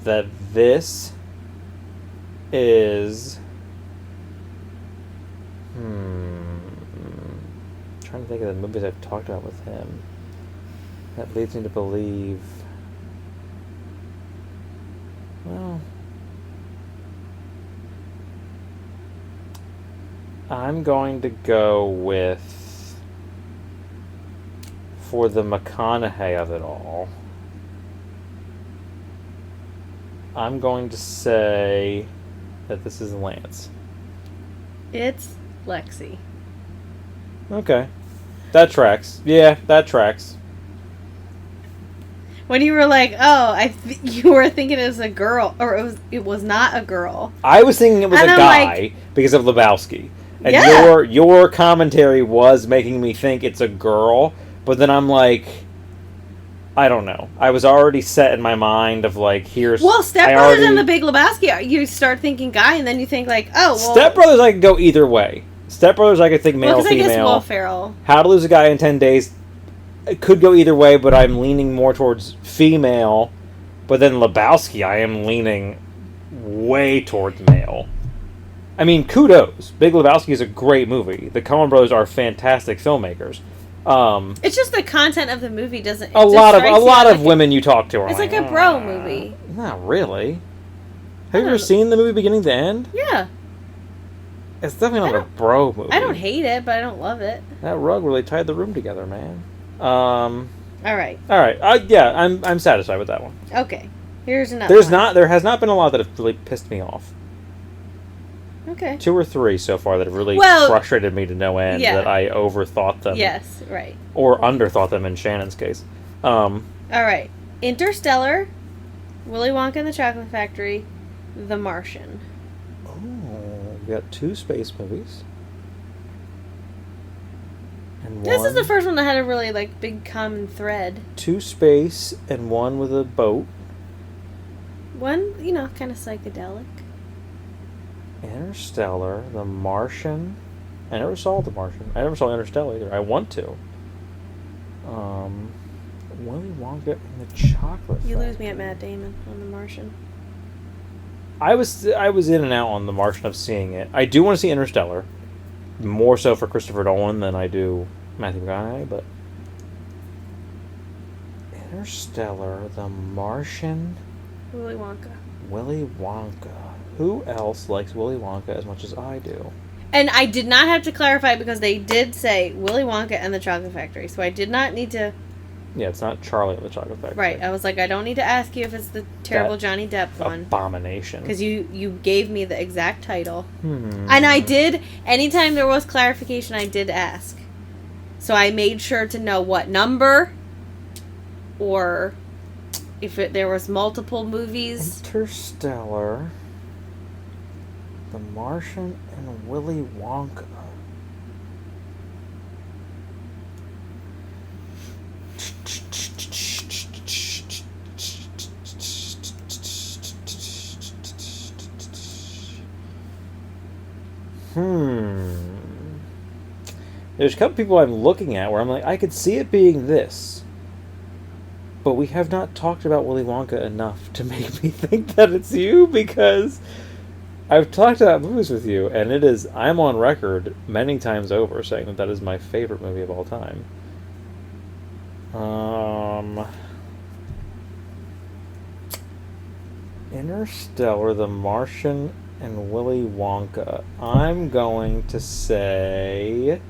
that this is... trying to think of the movies I've talked about with him. That leads me to believe... Well... I'm going to go with... For the McConaughey of it all, I'm going to say that this is Lance. It's Lexi. Okay. That tracks. Yeah, that tracks. When you were like, oh, you were thinking it was a girl, or it was not a girl. I was thinking it was and a I'm guy like, because of Lebowski. And yeah. your commentary was making me think it's a girl, but then I'm like, I don't know. I was already set in my mind of like, here's... Well, Step Brothers and The Big Lebowski, you start thinking guy, and then you think like, oh, well... Step Brothers I could go either way. Step Brothers I could think male, female. I guess Will Ferrell. How to Lose a Guy in 10 Days... It could go either way, but I'm leaning more towards female. But then Lebowski, I am leaning way towards male. I mean, kudos. Big Lebowski is a great movie. The Coen Brothers are fantastic filmmakers. It's just the content of the movie doesn't... A lot of women you talk to are it's like a bro movie. Not really. Have you ever seen the movie beginning to end? Yeah. It's definitely not a bro movie. I don't hate it, but I don't love it. That rug really tied the room together, man. All right. Yeah, I'm satisfied with that one. Okay. Here's another one. There has not been a lot that have really pissed me off. Okay. 2 or 3 so far that have really frustrated me to no end, that I overthought them. Yes, right. Or underthought them in Shannon's case. All right. Interstellar, Willy Wonka and the Chocolate Factory, The Martian. Oh, we got 2 space movies. And this is the first one that had a really big common thread. 2 space and 1 with a boat. One, kind of psychedelic. Interstellar, The Martian. I never saw The Martian. I never saw Interstellar either. I want to. Willy Wonka and the Chocolate Factory. You lose me at Matt Damon on The Martian. I was in and out on The Martian of seeing it. I do want to see Interstellar, more so for Christopher Nolan than I do Matthew McConaughey, but Interstellar, The Martian, Willy Wonka. Willy Wonka. Who else likes Willy Wonka as much as I do? And I did not have to clarify because they did say Willy Wonka and the Chocolate Factory, so I did not need to. Yeah, it's not Charlie and the Chocolate Factory. Right, I was like, I don't need to ask you if it's the terrible That Johnny Depp one. Abomination. Because you gave me the exact title. Hmm. And I did, anytime there was clarification, I did ask. So I made sure to know what number, or if there was multiple movies. Interstellar, The Martian, and Willy Wonka. There's a couple people I'm looking at where I'm like, I could see it being this. But we have not talked about Willy Wonka enough to make me think that it's you, because I've talked about movies with you, and I'm on record many times over saying that that is my favorite movie of all time. Interstellar, The Martian, and Willy Wonka. I'm going to say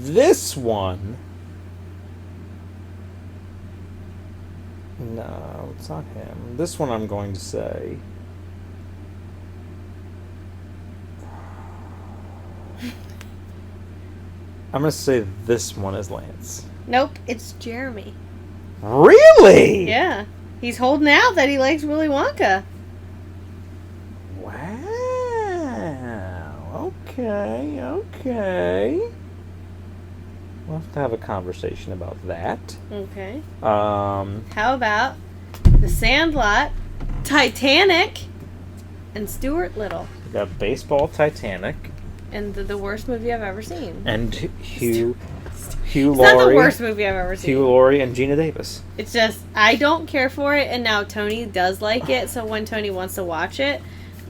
this one. No, it's not him. This one I'm going to say. I'm going to say this one is Lance. Nope, it's Jeremy. Really? Yeah. He's holding out that he likes Willy Wonka. Wow. Okay. We'll have to have a conversation about that. Okay. How about The Sandlot, Titanic, and Stuart Little? We got Baseball, Titanic, and the worst movie I've ever seen. And Hugh It's Laurie. not the worst movie I've ever seen. Hugh Laurie and Gina Davis. It's just, I don't care for it, and now Tony does like it, so when Tony wants to watch it,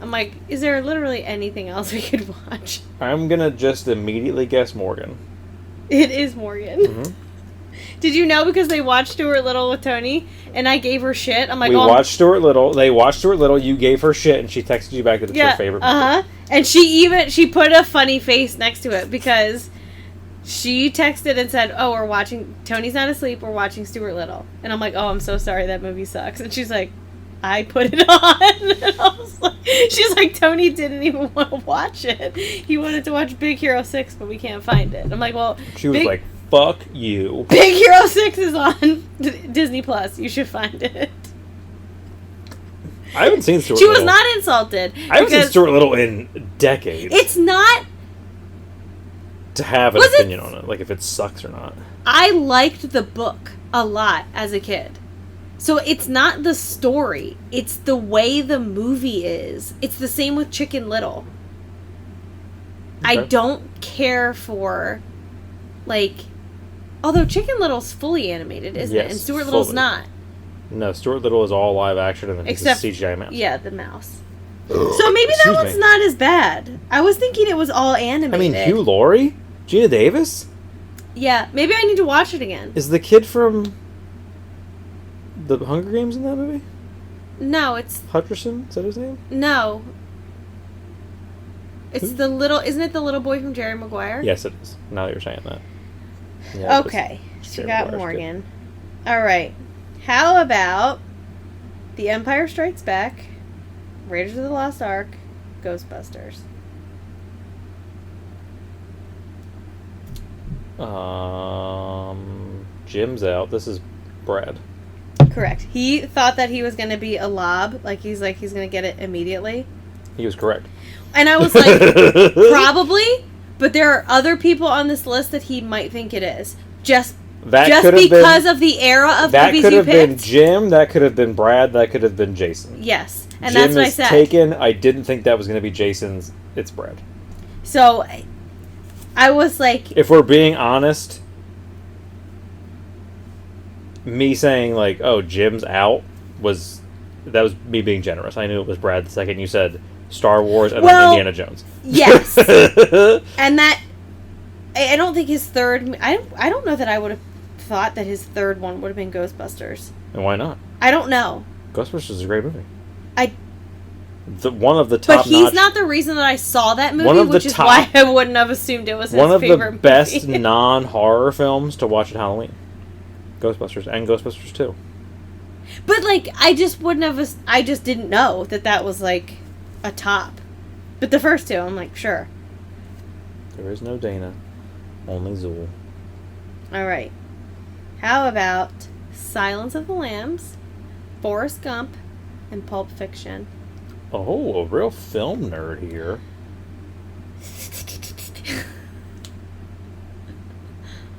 I'm like, is there literally anything else we could watch? I'm gonna just immediately guess Morgan. It is Morgan. Mm-hmm. Did you know, because they watched Stuart Little with Tony, and I gave her shit? I'm like, we watched Stuart Little. They watched Stuart Little. You gave her shit, and she texted you back that it's her favorite movie. And she put a funny face next to it, because she texted and said, "Oh, we're watching. Tony's not asleep. We're watching Stuart Little." And I'm like, "Oh, I'm so sorry. That movie sucks." And she's like, "I put it on." And I was like, she's like, "Tony didn't even want to watch it. He wanted to watch Big Hero 6, but we can't find it." I'm like, "Well," she was like, "Fuck you." Big Hero 6 is on Disney Plus. You should find it. I haven't seen Stuart She Little. was not insulted. I haven't seen Stuart Little in decades. It's not... To have an opinion on it, like if it sucks or not. I liked the book a lot as a kid. So it's not the story. It's the way the movie is. It's the same with Chicken Little. Okay. I don't care for, like... Although Chicken Little's fully animated, isn't it? And Stuart Little's not. No, Stuart Little is all live action and he's a CGI mouse. Yeah, the mouse. So maybe that one's not as bad. I was thinking it was all animated. I mean, Hugh Laurie? Gina Davis? Yeah, maybe I need to watch it again. Is the kid from the Hunger Games in that movie? No, it's... Hutcherson? Is that his name? No. It's the little... Isn't it the little boy from Jerry Maguire? Yes, it is. Now that you're saying that. Yeah, okay. So you got Morgan. Alright. How about The Empire Strikes Back, Raiders of the Lost Ark, Ghostbusters? Jim's out. This is Brad. Correct. He thought that he was going to be a lob. He's going to get it immediately. He was correct. And I was like, probably, but there are other people on this list that he might think it is. Just because of the era of movies you picked. That could have been Jim. That could have been Brad. That could have been Jason. Yes. And Jim that's what I said. Taken. I didn't think that was going to be Jason's. It's Brad. So, I was like... If we're being honest, me saying like, "Oh, Jim's out," was me being generous. I knew it was Brad the second you said Star Wars and then Indiana Jones. Yes, and that I don't think his third. I don't know that I would have thought that his third one would have been Ghostbusters. And why not? I don't know. Ghostbusters is a great movie. I. One of the top. But he's not the reason that I saw that movie, One of the which is top- why I wouldn't have assumed it was his one of favorite the best movie. non-horror films to watch at Halloween. Ghostbusters and Ghostbusters 2. But like, I just wouldn't have. I just didn't know that was like a top. But the first two, I'm like, sure. There is no Dana, only Zool. All right. How about Silence of the Lambs, Forrest Gump, and Pulp Fiction? Oh, a real film nerd here.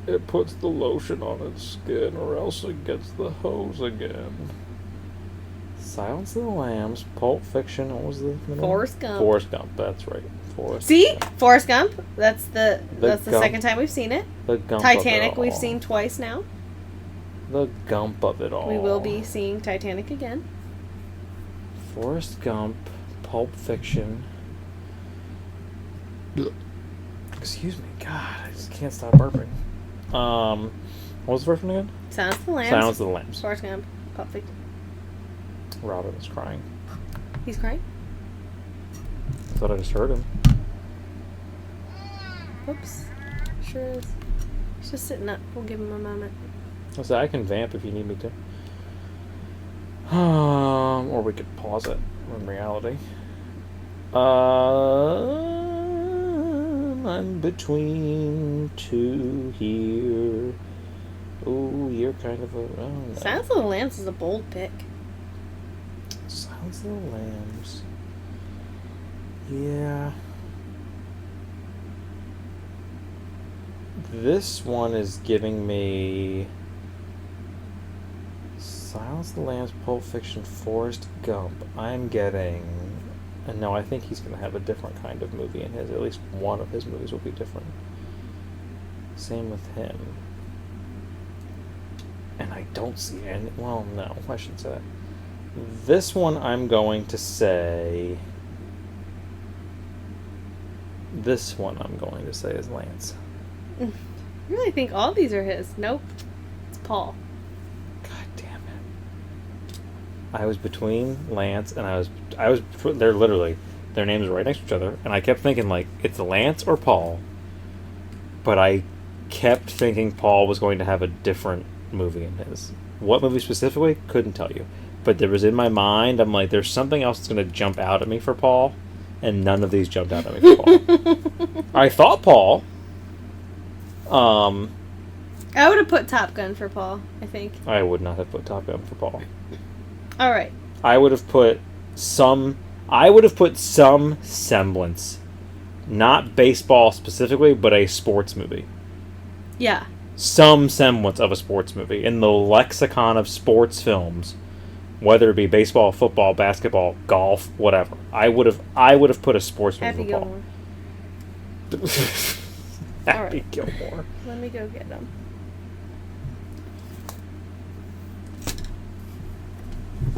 It puts the lotion on its skin or else it gets the hose again. Silence of the Lambs, Pulp Fiction, what was the middle? Forrest Gump. Forrest Gump, that's right. Forrest See? Gump. Forrest Gump. That's the Gump. second time we've seen it. The Gump Titanic of it we've all. seen twice now. The Gump of it all. We will be seeing Titanic again. Forrest Gump, Pulp Fiction. Excuse me, God, I just can't stop burping. What was the first one again? Silence of the Lambs. Silence of the Lambs. Forrest Gump. Pulp Fiction. Robin is crying. He's crying? I thought I just heard him. Whoops. Sure is. He's just sitting up. We'll give him a moment. I said I can vamp if you need me to. Or we could pause it in reality. I'm between two here. Oh, you're kind of a. Oh, no. Silence of the Lambs is a bold pick. Silence of the Lambs. Yeah. This one is giving me Silence of the Lambs, Pulp Fiction, Forrest Gump. I'm getting... And no, I think he's going to have a different kind of movie in his. At least one of his movies will be different. Same with him. And I don't see any... Well, no, I shouldn't say that. This one I'm going to say... This one I'm going to say is Lance. I really think all these are his. Nope. It's Paul. God damn it. I was between Lance and I was they're literally, their names are right next to each other, and I kept thinking like, it's Lance or Paul. But I kept thinking Paul was going to have a different movie in his. What movie specifically? Couldn't tell you. But there was in my mind, I'm like, there's something else that's going to jump out at me for Paul, and none of these jumped out at me for Paul. I thought Paul. I would have put Top Gun for Paul, I think. I would not have put Top Gun for Paul. All right. I would have put some semblance, not baseball specifically, but a sports movie. Yeah. Some semblance of a sports movie in the lexicon of sports films, whether it be baseball, football, basketball, golf, whatever. I would have put a sports movie Happy for Paul. Gilmore. Happy Alright. Gilmore. Let me go get them.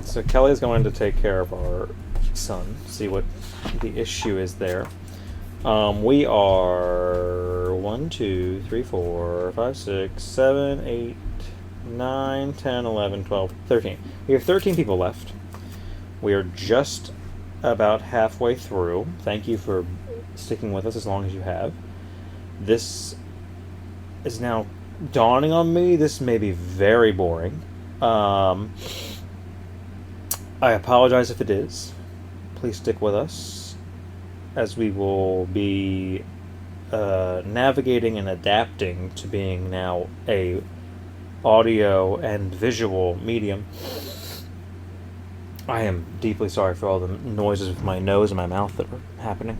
So Kelly's going to take care of our son, see what the issue is there. We are 1, 2, 3, 4, 5, 6, 7, 8, 9, 10, 11, 12, 13. We have 13 people left. We are just about halfway through. Thank you for sticking with us as long as you have. This is now dawning on me. This may be very boring. I apologize if it is. Please stick with us, as we will be navigating and adapting to being now a audio and visual medium. I am deeply sorry for all the noises with my nose and my mouth that are happening.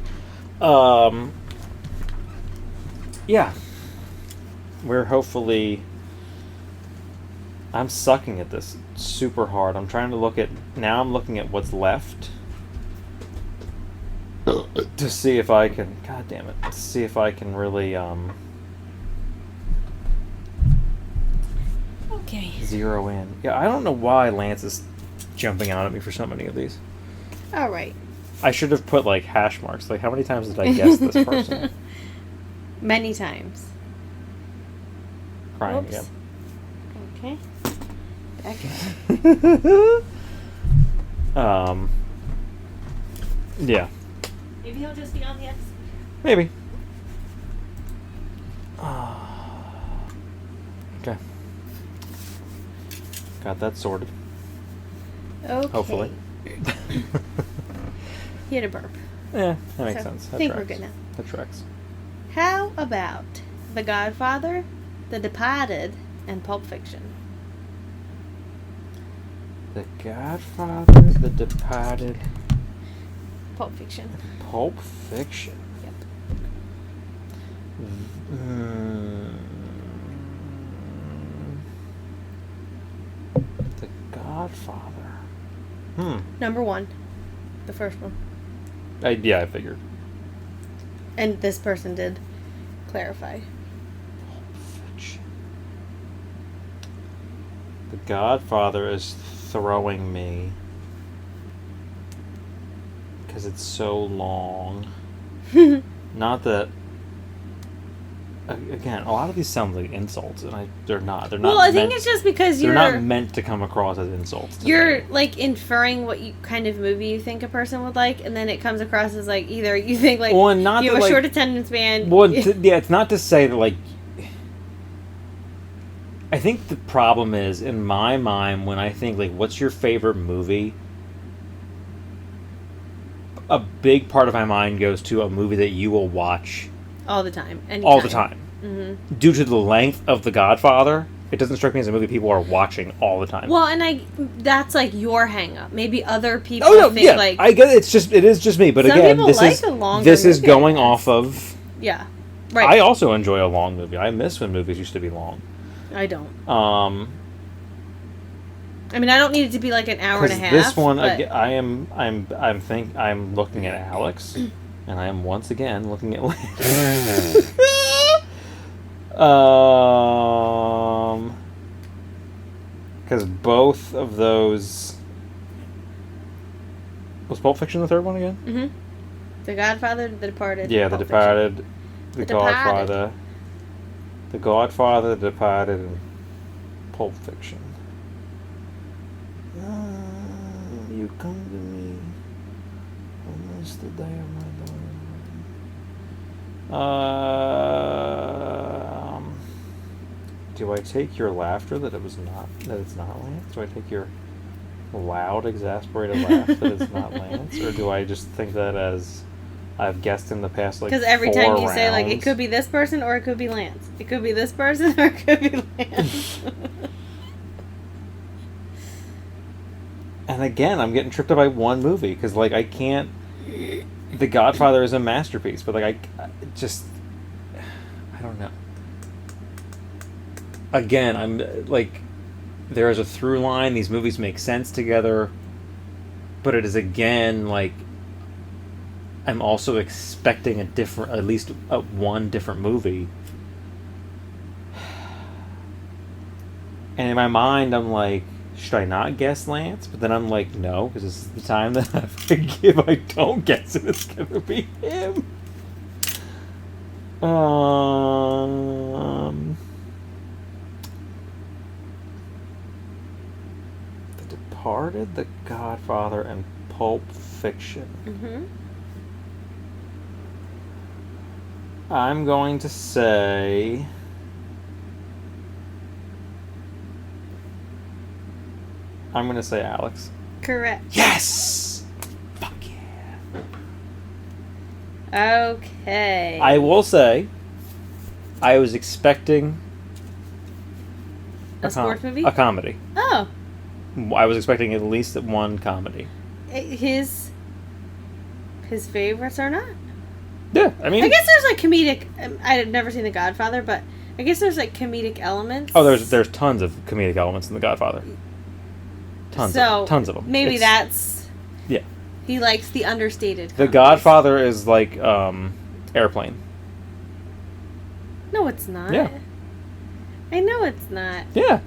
Yeah. We're hopefully... I'm sucking at this super hard. I'm trying to look at... Now I'm looking at what's left to see if I can... God damn it. To see if I can really, Okay. zero in. Yeah, I don't know why Lance is jumping out at me for so many of these. All right. I should have put like hash marks. Like, how many times did I guess this person? Many times. Crying Whoops. again. Okay. Back. Yeah, Maybe he'll just be on the episode. maybe. Okay. Got that sorted. Okay. Hopefully. He had a burp. Yeah, that makes So, sense. I That think tracks. we're good now. That tracks. How about The Godfather, The Departed, and Pulp Fiction? The Godfather, The Departed, Pulp Fiction. Pulp Fiction. Yep. The Godfather. Number 1. The first one. Yeah, I figured. And this person did clarify. Pulp Fiction. The Godfather is throwing me because it's so long. Not that. Again, a lot of these sound like insults, and they're not. They're not. Well, I think meant- it's just because they're you're not meant to come across as insults. To you're me. like inferring what you kind of movie you think a person would like, and then it comes across as like either you think like Well, and not you that, have a like- short attendance span. Well, yeah, it's not to say that, like. I think the problem is, in my mind, when I think, like, what's your favorite movie? A big part of my mind goes to a movie that you will watch all the time. all the time. Mm-hmm. Due to the length of The Godfather, it doesn't strike me as a movie people are watching all the time. Well, and that's like your hang up. Maybe other people oh, no, think yeah, like I get it. It is just me. But Some again, people this like is a longer this is movie, going I guess. off of. yeah. Right. I also enjoy a long movie. I miss when movies used to be long. I don't. Um. I mean, I don't need it to be like an hour and a half. This one, but I'm looking at Alex, and I am once again looking at Lance. Because both of those was Pulp Fiction the third one again? Mm-hmm. The Godfather, The Departed. Yeah, The Pulp Departed, Fiction. The The Departed. Godfather, The Godfather, The Departed, and Pulp Fiction. You come to me almost the day of my daughter. Do I take your laughter that it's not Lance? Do I take your loud, exasperated laugh that it's not Lance, or do I just think that as I've guessed in the past, like, Because every 4 time you say, like, it rounds? could be this person or it could be Lance. It could be this person or it could be Lance. And again, I'm getting tripped up by one movie because, like, I can't. The Godfather is a masterpiece, but, like, I just, I don't know. Again, I'm like, there is a through line. These movies make sense together, but it is again like I'm also expecting at least one different movie. And in my mind, I'm like, should I not guess Lance? But then I'm like, no, because this is the time that if I don't guess it, it's gonna be him. The Departed, The Godfather, and Pulp Fiction. Mm-hmm. I'm going to say. I'm going to say Alex. Correct. Yes! Fuck yeah. Okay. I will say, I was expecting A sports movie? A comedy. Oh. I was expecting at least one comedy. His favorites are not? Yeah, I mean, I guess there's like comedic. I've never seen The Godfather, but I guess there's like comedic elements. oh, there's tons of comedic elements in The Godfather. Tons of them. Maybe It's- that's. Yeah. He likes the understated. The comedies. Godfather is like Airplane. No, it's not. Yeah. I know it's not. Yeah.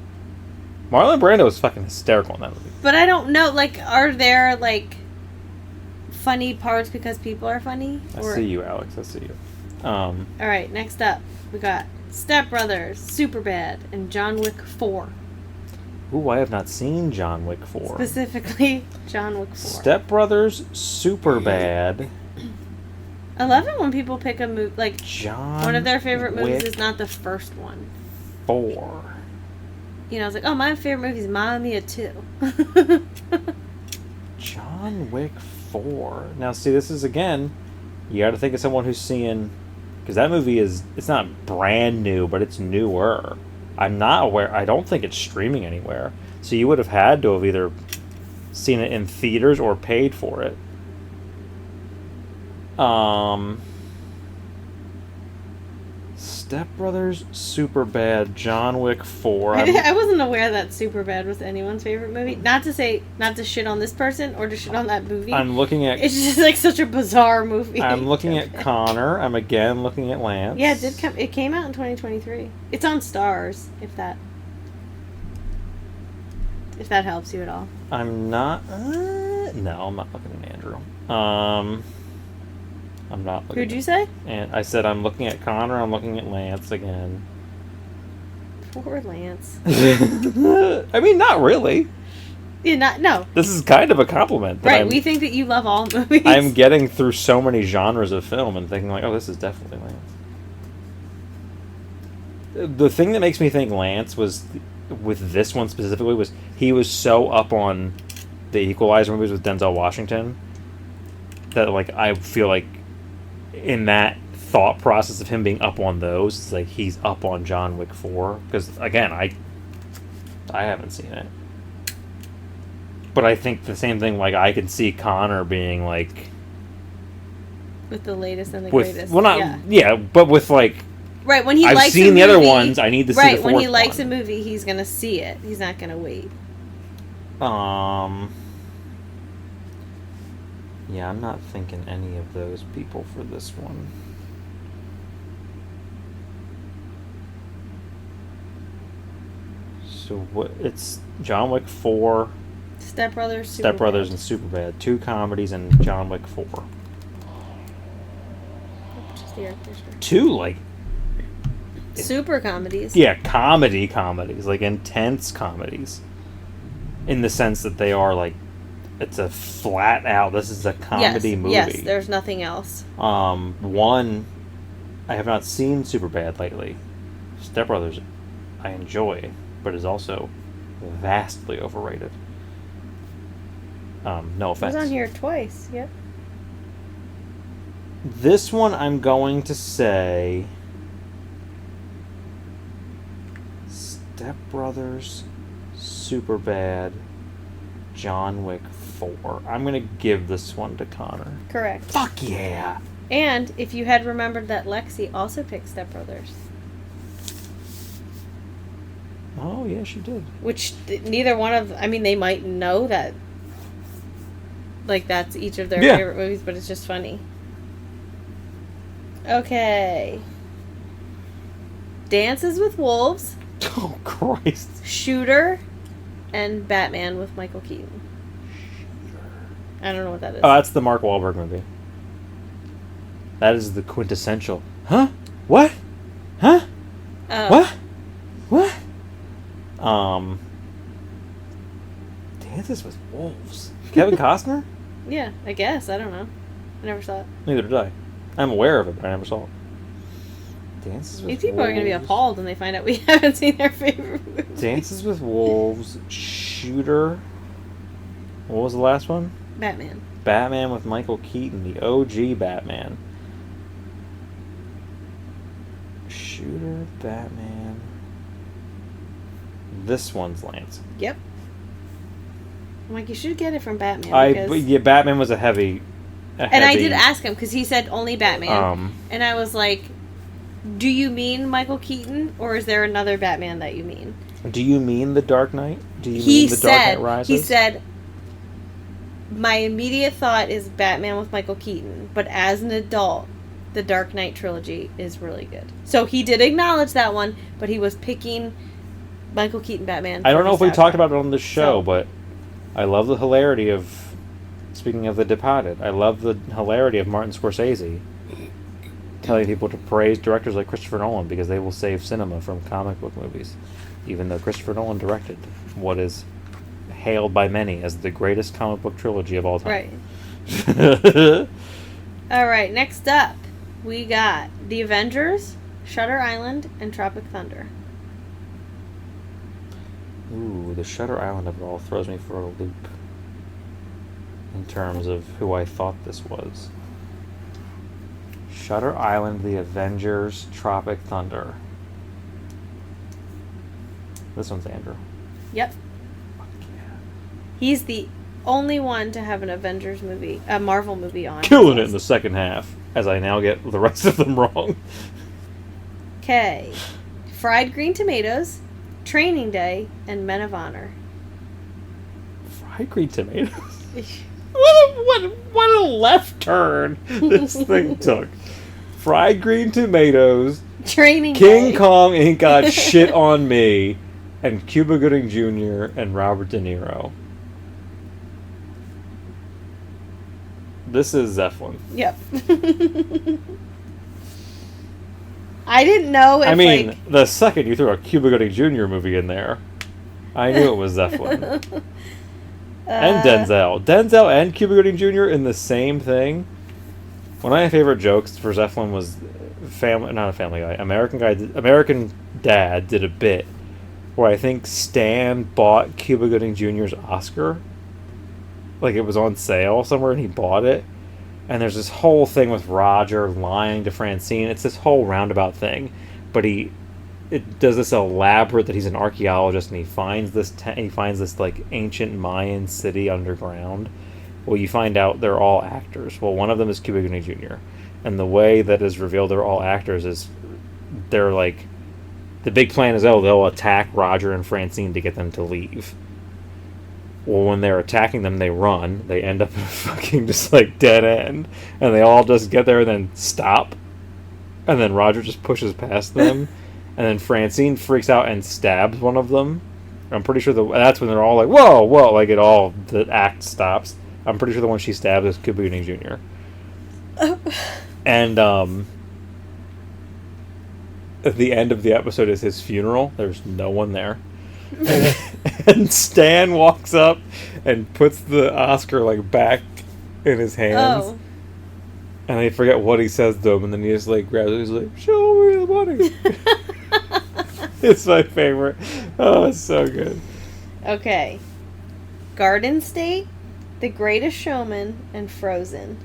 Marlon Brando was fucking hysterical in that movie. But I don't know, like, are there, like, funny parts because people are funny? I see you, Alex. I see you. Alright, next up, we got Step Brothers, Superbad, and John Wick 4. Ooh, I have not seen John Wick 4. Specifically, John Wick 4. Step Brothers, Superbad. I love it when people pick a movie, like, John one of their favorite movies Wick is not the first one. 4. You know, it's like, oh, my favorite movie is Mamma Mia 2. John Wick 4. Now, see, this is, again, you got to think of someone who's seeing... Because that movie it's not brand new, but it's newer. I'm not aware... I don't think it's streaming anywhere. So you would have had to have either seen it in theaters or paid for it. Step Brothers, Superbad, John Wick 4. I wasn't aware that Superbad was anyone's favorite movie. Not to shit on this person or to shit on that movie. I'm looking at... It's just like such a bizarre movie. I'm looking at Connor. I'm again looking at Lance. Yeah, it came out in 2023. It's on Stars, if that helps you at all. I'm not... no, I'm not looking at Andrew. I'm not looking... Who'd you say? And I said I'm looking at Connor. I'm looking at Lance again. Poor Lance. I mean, not really. Yeah, no. This is kind of a compliment. Right, we think that you love all movies. I'm getting through so many genres of film and thinking like, oh, this is definitely Lance. The thing that makes me think Lance was, with this one specifically, was he was so up on the Equalizer movies with Denzel Washington that, like, I feel like in that thought process of him being up on those, it's like he's up on John Wick 4. Because, again, I haven't seen it. But I think the same thing, like, I can see Connor being, like... With the latest and the greatest. Well, not... Yeah, but with, like... Right, when he I've likes seen a movie, the other ones, I need to see the fourth when he likes one. a movie, he's going to see it. He's not going to wait. Yeah, I'm not thinking any of those people for this one. So what? It's John Wick 4, Step Brothers, Step Brothers, and Superbad. 2 comedies and John Wick 4. Just the orchestra. 2, like... Super comedies. Yeah, comedies. Like, intense comedies. In the sense that they are, like... It's a flat out, this is a comedy movie. Yes, there's nothing else. One, I have not seen Superbad lately. Step Brothers, I enjoy, but is also vastly overrated. No offense. It was on here twice, yep. This one I'm going to say... Step Brothers, Superbad, John Wick 4. I'm going to give this one to Connor. Correct. Fuck yeah! And if you had remembered that Lexi also picked Step Brothers. Oh, yeah, she did. Which neither one of... I mean, they might know that... Like, that's each of their favorite movies, but it's just funny. Okay. Dances with Wolves. Oh, Christ. Shooter. And Batman with Michael Keaton. I don't know what that is. Oh, that's the Mark Wahlberg movie. That is the quintessential. Huh? What? Huh? What? Dances with Wolves. Kevin Costner? Yeah, I guess. I don't know. I never saw it. Neither did I. I'm aware of it, but I never saw it. Dances with These people Wolves. are going to be appalled when they find out we haven't seen their favorite movie. Dances with Wolves, Shooter. What was the last one? Batman. Batman with Michael Keaton, the OG Batman. Shooter, Batman. This one's Lance. Yep. I'm like, you should get it from Batman. Yeah, Batman was a heavy. And I did ask him because he said only Batman, and I was like, "Do you mean Michael Keaton, or is there another Batman that you mean?" Do you mean The Dark Knight? Do you mean The Dark Knight Rises? He said, "My immediate thought is Batman with Michael Keaton, but as an adult, the Dark Knight trilogy is really good." So he did acknowledge that one, but he was picking Michael Keaton Batman. I don't know if we First talked Avatar. about it on this show, So- but I love the hilarity of. Speaking of The Departed, I love the hilarity of Martin Scorsese telling people to praise directors like Christopher Nolan because they will save cinema from comic book movies, even though Christopher Nolan directed what is hailed by many as the greatest comic book trilogy of all time. Right. All right. Next up, we got The Avengers, Shutter Island, and Tropic Thunder. Ooh, the Shutter Island of it all throws me for a loop in terms of who I thought this was. Shutter Island, The Avengers, Tropic Thunder. This one's Andrew. Yep. Fuck yeah. He's the only one to have an Avengers movie, a Marvel movie on. Killing it in the second half, as I now get the rest of them wrong. Okay. Fried Green Tomatoes, Training Day, and Men of Honor. Fried green tomatoes? What a left turn this thing took. Fried green tomatoes, Training King Day. Kong ain't got shit on me, and Cuba Gooding Jr. and Robert De Niro. This is Zeppelin. Yep. I didn't know if, I mean, like... the second you threw a Cuba Gooding Jr. movie in there, I knew it was Zeppelin. And Denzel. Denzel and Cuba Gooding Jr. in the same thing. One of my favorite jokes for Zeppelin was not a Family Guy. American Dad did a bit where I think Stan bought Cuba Gooding Jr.'s Oscar. Like it was on sale somewhere and he bought it. And there's this whole thing with Roger lying to Francine. It's this whole roundabout thing. But it does this elaborate that he's an archaeologist and he finds this like ancient Mayan city underground. Well, you find out they're all actors. Well, one of them is Cuba Gooding Jr. And the way that is revealed they're all actors is they're like the big plan is they'll attack Roger and Francine to get them to leave. Well, when they're attacking them, they run. They end up in a fucking just like dead end, and they all just get there and then stop. And then Roger just pushes past them. And then Francine freaks out and stabs one of them. I'm pretty sure that's when they're all like, whoa, whoa, like the act stops. I'm pretty sure the one she stabs is Cuba Gooding Jr. And at the end of the episode is his funeral. There's no one there. And Stan walks up and puts the Oscar like back in his hands. Oh. And I forget what he says to him, and then he just like grabs it. He's like, "Show me the money." It's my favorite. Oh, it's so good. Okay. Garden State, The Greatest Showman, and Frozen.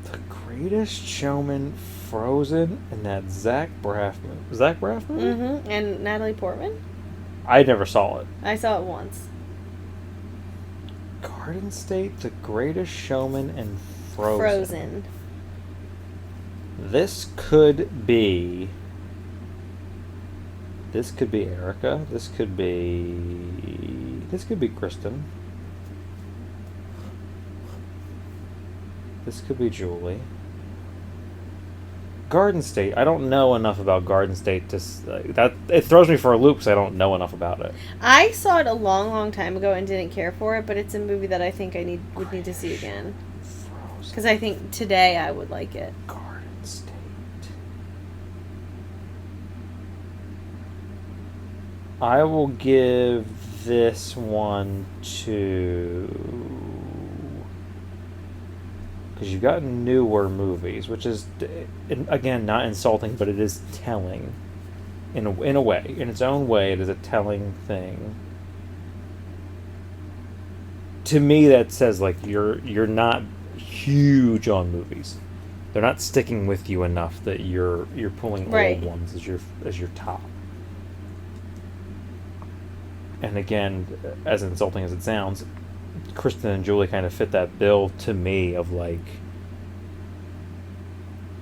The Greatest Showman, Frozen, and that Zach Braff movie. Zach Braff movie? Mm-hmm. And Natalie Portman? I never saw it. I saw it once. Garden State, The Greatest Showman, and Frozen. Frozen. This could be Erica. This could be Kristen. This could be Julie. Garden State. I don't know enough about Garden State that it throws me for a loop because I don't know enough about it. I saw it a long, long time ago and didn't care for it, but it's a movie that I think I would need to see again. Because I think today I would like it. Garden State. I will give this one to... Because you've got newer movies, which is, again, not insulting, but it is telling. In a way. In its own way, it is a telling thing. To me, that says, like, you're not huge on movies. They're not sticking with you enough that you're pulling Right. old ones as your top. And again, as insulting as it sounds, Kristen and Julie kind of fit that bill to me of like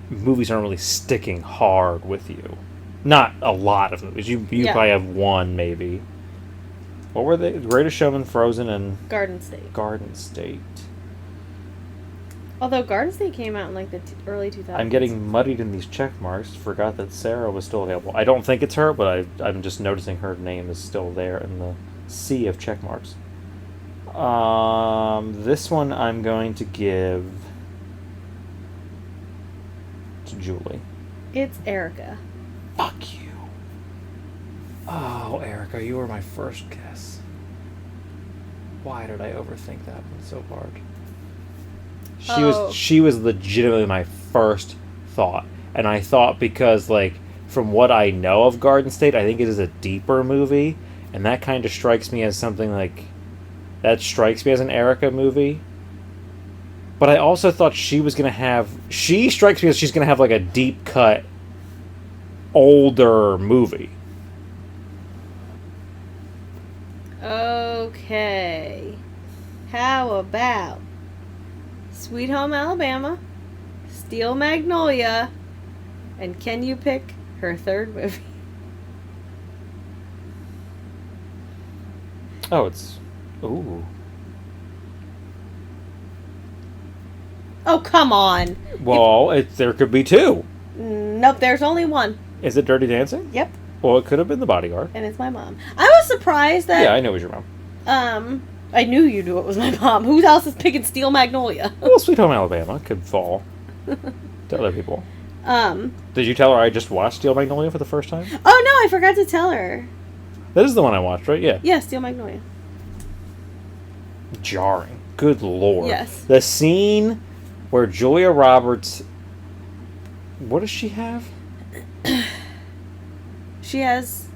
movies aren't really sticking hard with you. Not a lot of movies. You Yeah. probably have one maybe. What were they? Greatest Showman, Frozen, and Garden State. Garden State. Although Garden State came out in like the early 2000s. I'm getting muddied in these check marks. Forgot that Sarah was still available. I don't think it's her, but I'm just noticing her name is still there in the sea of check marks. This one I'm going to give to Julie. It's Erica. Fuck you. Oh, Erica, you were my first guess. Why did I overthink that one so hard? She was legitimately my first thought. And I thought because, like, from what I know of Garden State, I think it is a deeper movie. And that kind of strikes me as something like... That strikes me as an Erica movie. But I also thought she was going to have... She strikes me as she's going to have, like, a deep-cut, older movie. Okay. How about Sweet Home Alabama, Steel Magnolia, and can you pick her third movie? Oh, it's... Ooh. Oh, come on. Well, there could be two. Nope, there's only one. Is it Dirty Dancing? Yep. Well, it could have been The Bodyguard. And it's my mom. I was surprised that... Yeah, I know it was your mom. I knew you knew it was my mom. Who else is picking Steel Magnolia? Well, Sweet Home Alabama could fall to other people. Did you tell her I just watched Steel Magnolia for the first time? Oh, no, I forgot to tell her. That is the one I watched, right? Yeah. Yeah, Steel Magnolia. Jarring. Good lord. Yes. The scene where Julia Roberts... What does she have? She has...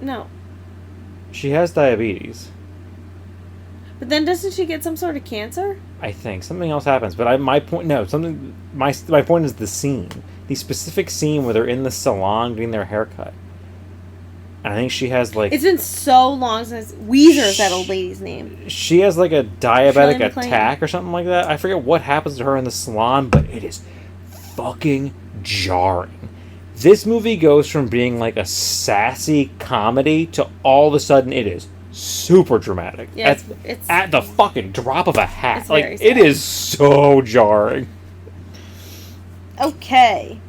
No. She has diabetes. But then doesn't she get some sort of cancer? I think. Something else happens. But my point point is the scene. The specific scene where they're in the salon getting their haircut. I think she has, like... It's been so long since... Weezer is that old lady's name. She has, like, a diabetic Shirley MacLaine. attack or something like that. I forget what happens to her in the salon, but it is fucking jarring. This movie goes from being, like, a sassy comedy to all of a sudden it is super dramatic. Yeah, it's at the fucking drop of a hat. It's Like, very it sad. is so jarring. Okay.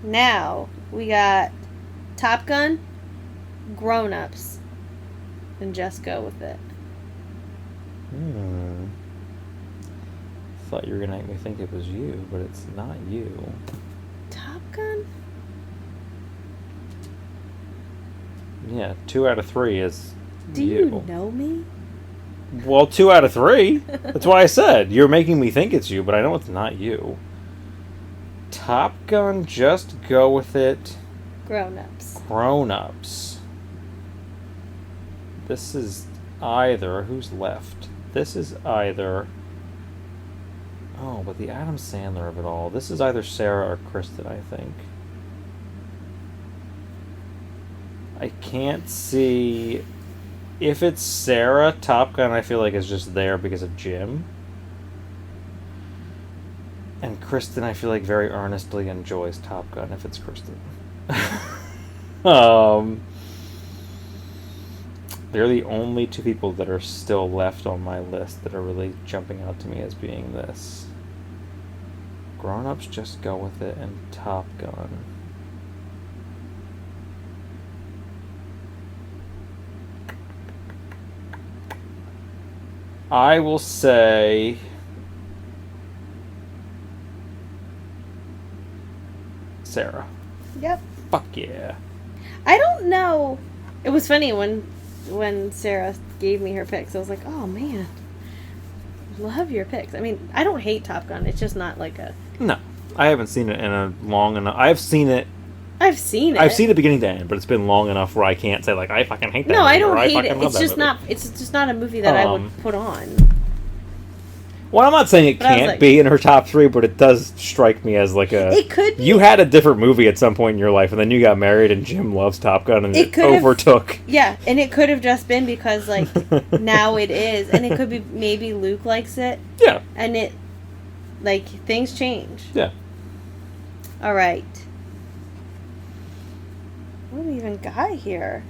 Now, we got Top Gun, Grown Ups, and just go with it. Thought you were gonna make me think it was you, but it's not you. Top Gun? Yeah, 2 out of 3 is Do you know me? Well, 2 out of 3. That's why I said you're making me think it's you, but I know it's not you. Top Gun, just go with it. Grown Ups. Grown Ups. This is either... Who's left? This is either... Oh, but the Adam Sandler of it all. This is either Sarah or Kristen, I think. I can't see... If it's Sarah, Top Gun I feel like is just there because of Jim. And Kristen I feel like very earnestly enjoys Top Gun if it's Kristen. They're the only two people that are still left on my list that are really jumping out to me as being this. Grown Ups, just go with it, and Top Gun. I will say... Sarah. Yep. Fuck yeah. I don't know. It was funny when Sarah gave me her picks. I was like, oh man, love your picks. I mean, I don't hate Top Gun. It's just not like a... No. I haven't seen it in a long enough... I've seen it beginning to end, but it's been long enough where I can't say, like, I fucking hate that No, movie, I don't or hate fucking it. love It's that just movie. not. It's just not a movie that I would put on. Well, I'm not saying it But I was can't like- be in her top 3, but it does strike me as like a... It could be. You had a different movie at some point in your life, and then you got married, and Jim loves Top Gun, and it could have- overtook... Yeah, and it could have just been because like now it is, and it could be maybe Luke likes it, Yeah, and it like things change. yeah. All right. What do we even got here?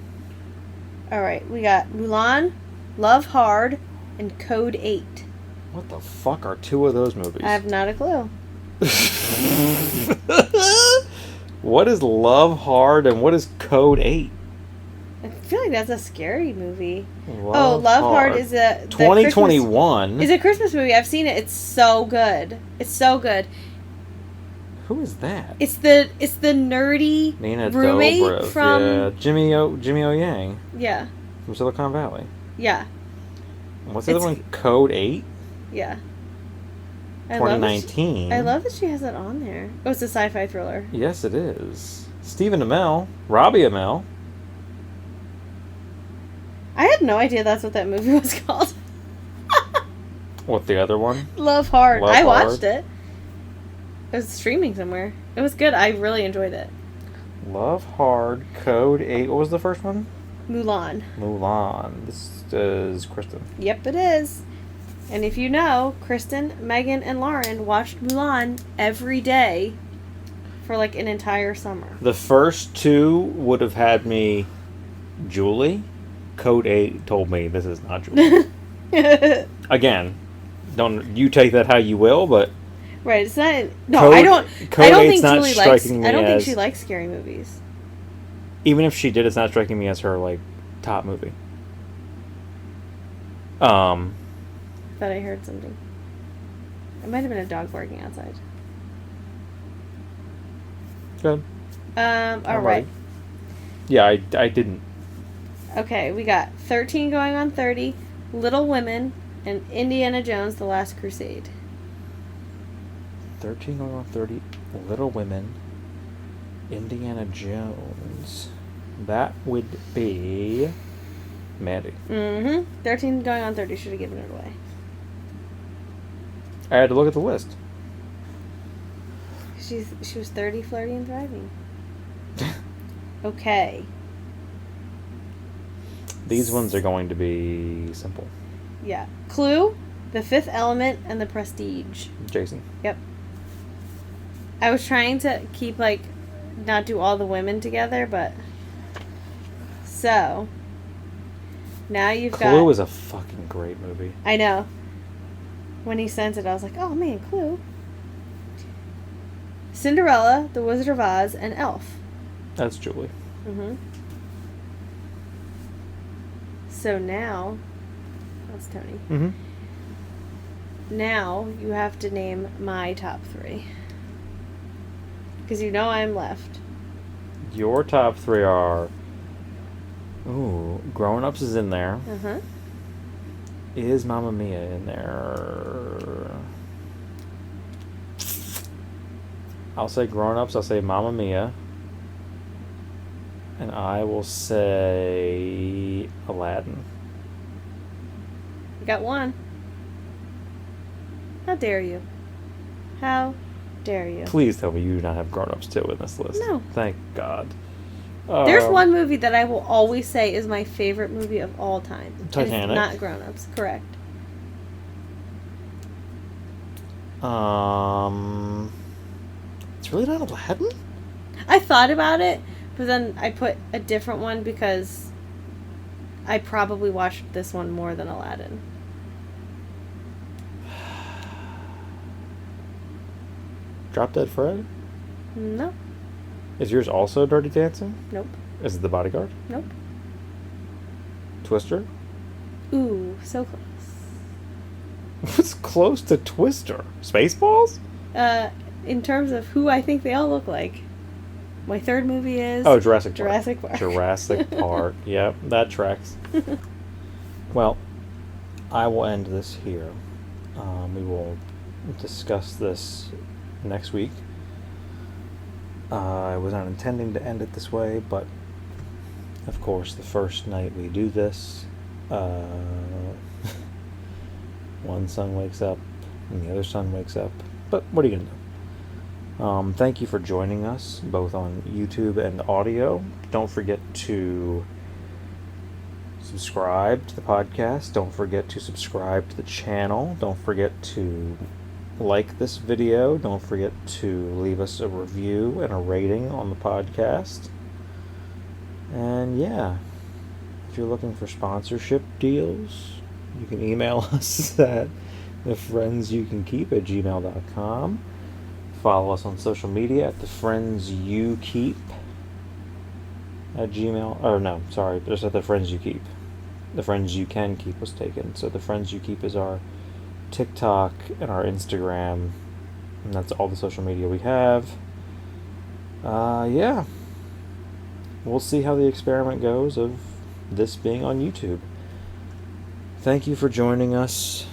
All right, we got Mulan, Love Hard, and Code 8. What the fuck are two of those movies? I have not a clue. What is Love Hard and what is Code 8? I feel like that's a scary movie. Love Love Hard is a 2021. It's a Christmas movie. I've seen it. It's so good. It's so good. Who is that? It's the nerdy Nina roommate Dobrev. from Jimmy O Yang yeah. from Silicon Valley. Yeah. And what's the other one? Code 8? Yeah. 2019. I love that she has that on there. Oh, it's a sci-fi thriller. Yes, it is. Stephen Amell, Robbie Amell. I had no idea that's what that movie was called. What, the other one? Love Hard. Love I watched Hard. it. It was streaming somewhere. It was good. I really enjoyed it. Love Hard, Code 8. What was the first one? Mulan. Mulan. This is Kristen. Yep, it is. And if you know, Kristen, Megan, and Lauren watched Mulan every day for like an entire summer. The first two would have had me Julie. Code 8 told me this is not Julie. Again, don't you take that how you will, but right, it's not. No, Code, I don't. Code I don't 8's think not Julie likes. striking me I don't think as- she likes scary movies. even if she did, it's not striking me as her like top movie. Thought I heard something. It might have been a dog barking outside. Good. All right. Yeah, I didn't. Okay, we got 13 going on 30, Little Women, and Indiana Jones: The Last Crusade. 13 going on 30. Little Women. Indiana Jones. That would be Mandy. 13 going on 30. Should have given it away. I had to look at the list. She was 30, flirty, and thriving. Okay. These ones are going to be simple. Yeah. Clue, The Fifth Element, and The Prestige. Jason. Yep. I was trying to keep, like, not do all the women together, but... So... Now you've got... Clue is a fucking great movie. I know. When he sent it, I was like, oh man, Clue. Cinderella, The Wizard of Oz, and Elf. That's Julie. So now... That's Tony. Mm-hmm. Now you have to name my top 3. Because you know I'm left. Your top 3 are... Ooh, Grown Ups is in there. Is Mamma Mia in there? I'll say Grown Ups. I'll say Mamma Mia. And I will say Aladdin. You got one. How dare you? How dare you? Please tell me you do not have Grown Ups 2 in this list. No. Thank God. There's one movie that I will always say is my favorite movie of all time. And Titanic? it's not Grown Ups, correct. It's really not Aladdin? I thought about it, but then I put a different one because I probably watched this one more than Aladdin. Drop Dead Fred? Nope. Is yours also Dirty Dancing? Nope. Is it The Bodyguard? Nope. Twister? Ooh, so close. What's close to Twister? Spaceballs? In terms of who I think they all look like, my third movie is... Oh, Jurassic Park. Jurassic Park. Jurassic Park. Yep, that tracks. Well, I will end this here. We will discuss this next week. I was not intending to end it this way, but of course, the first night we do this, one son wakes up and the other son wakes up. But what are you going to do? Thank you for joining us, both on YouTube and audio. Don't forget to subscribe to the podcast. Don't forget to subscribe to the channel. Don't forget to like this video. Don't forget to leave us a review and a rating on the podcast. And yeah, if you're looking for sponsorship deals, you can email us at thefriendsyoucankeep@gmail.com. Follow us on social media at thefriendsyoukeep at Gmail. Or no, sorry, just at thefriendsyoukeep. The Friends You Can Keep was taken. So the Friends You Keep is our TikTok and our Instagram. And that's all the social media we have. Yeah. We'll see how the experiment goes of this being on YouTube. Thank you for joining us.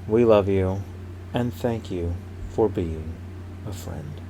We love you. And thank you for being a friend.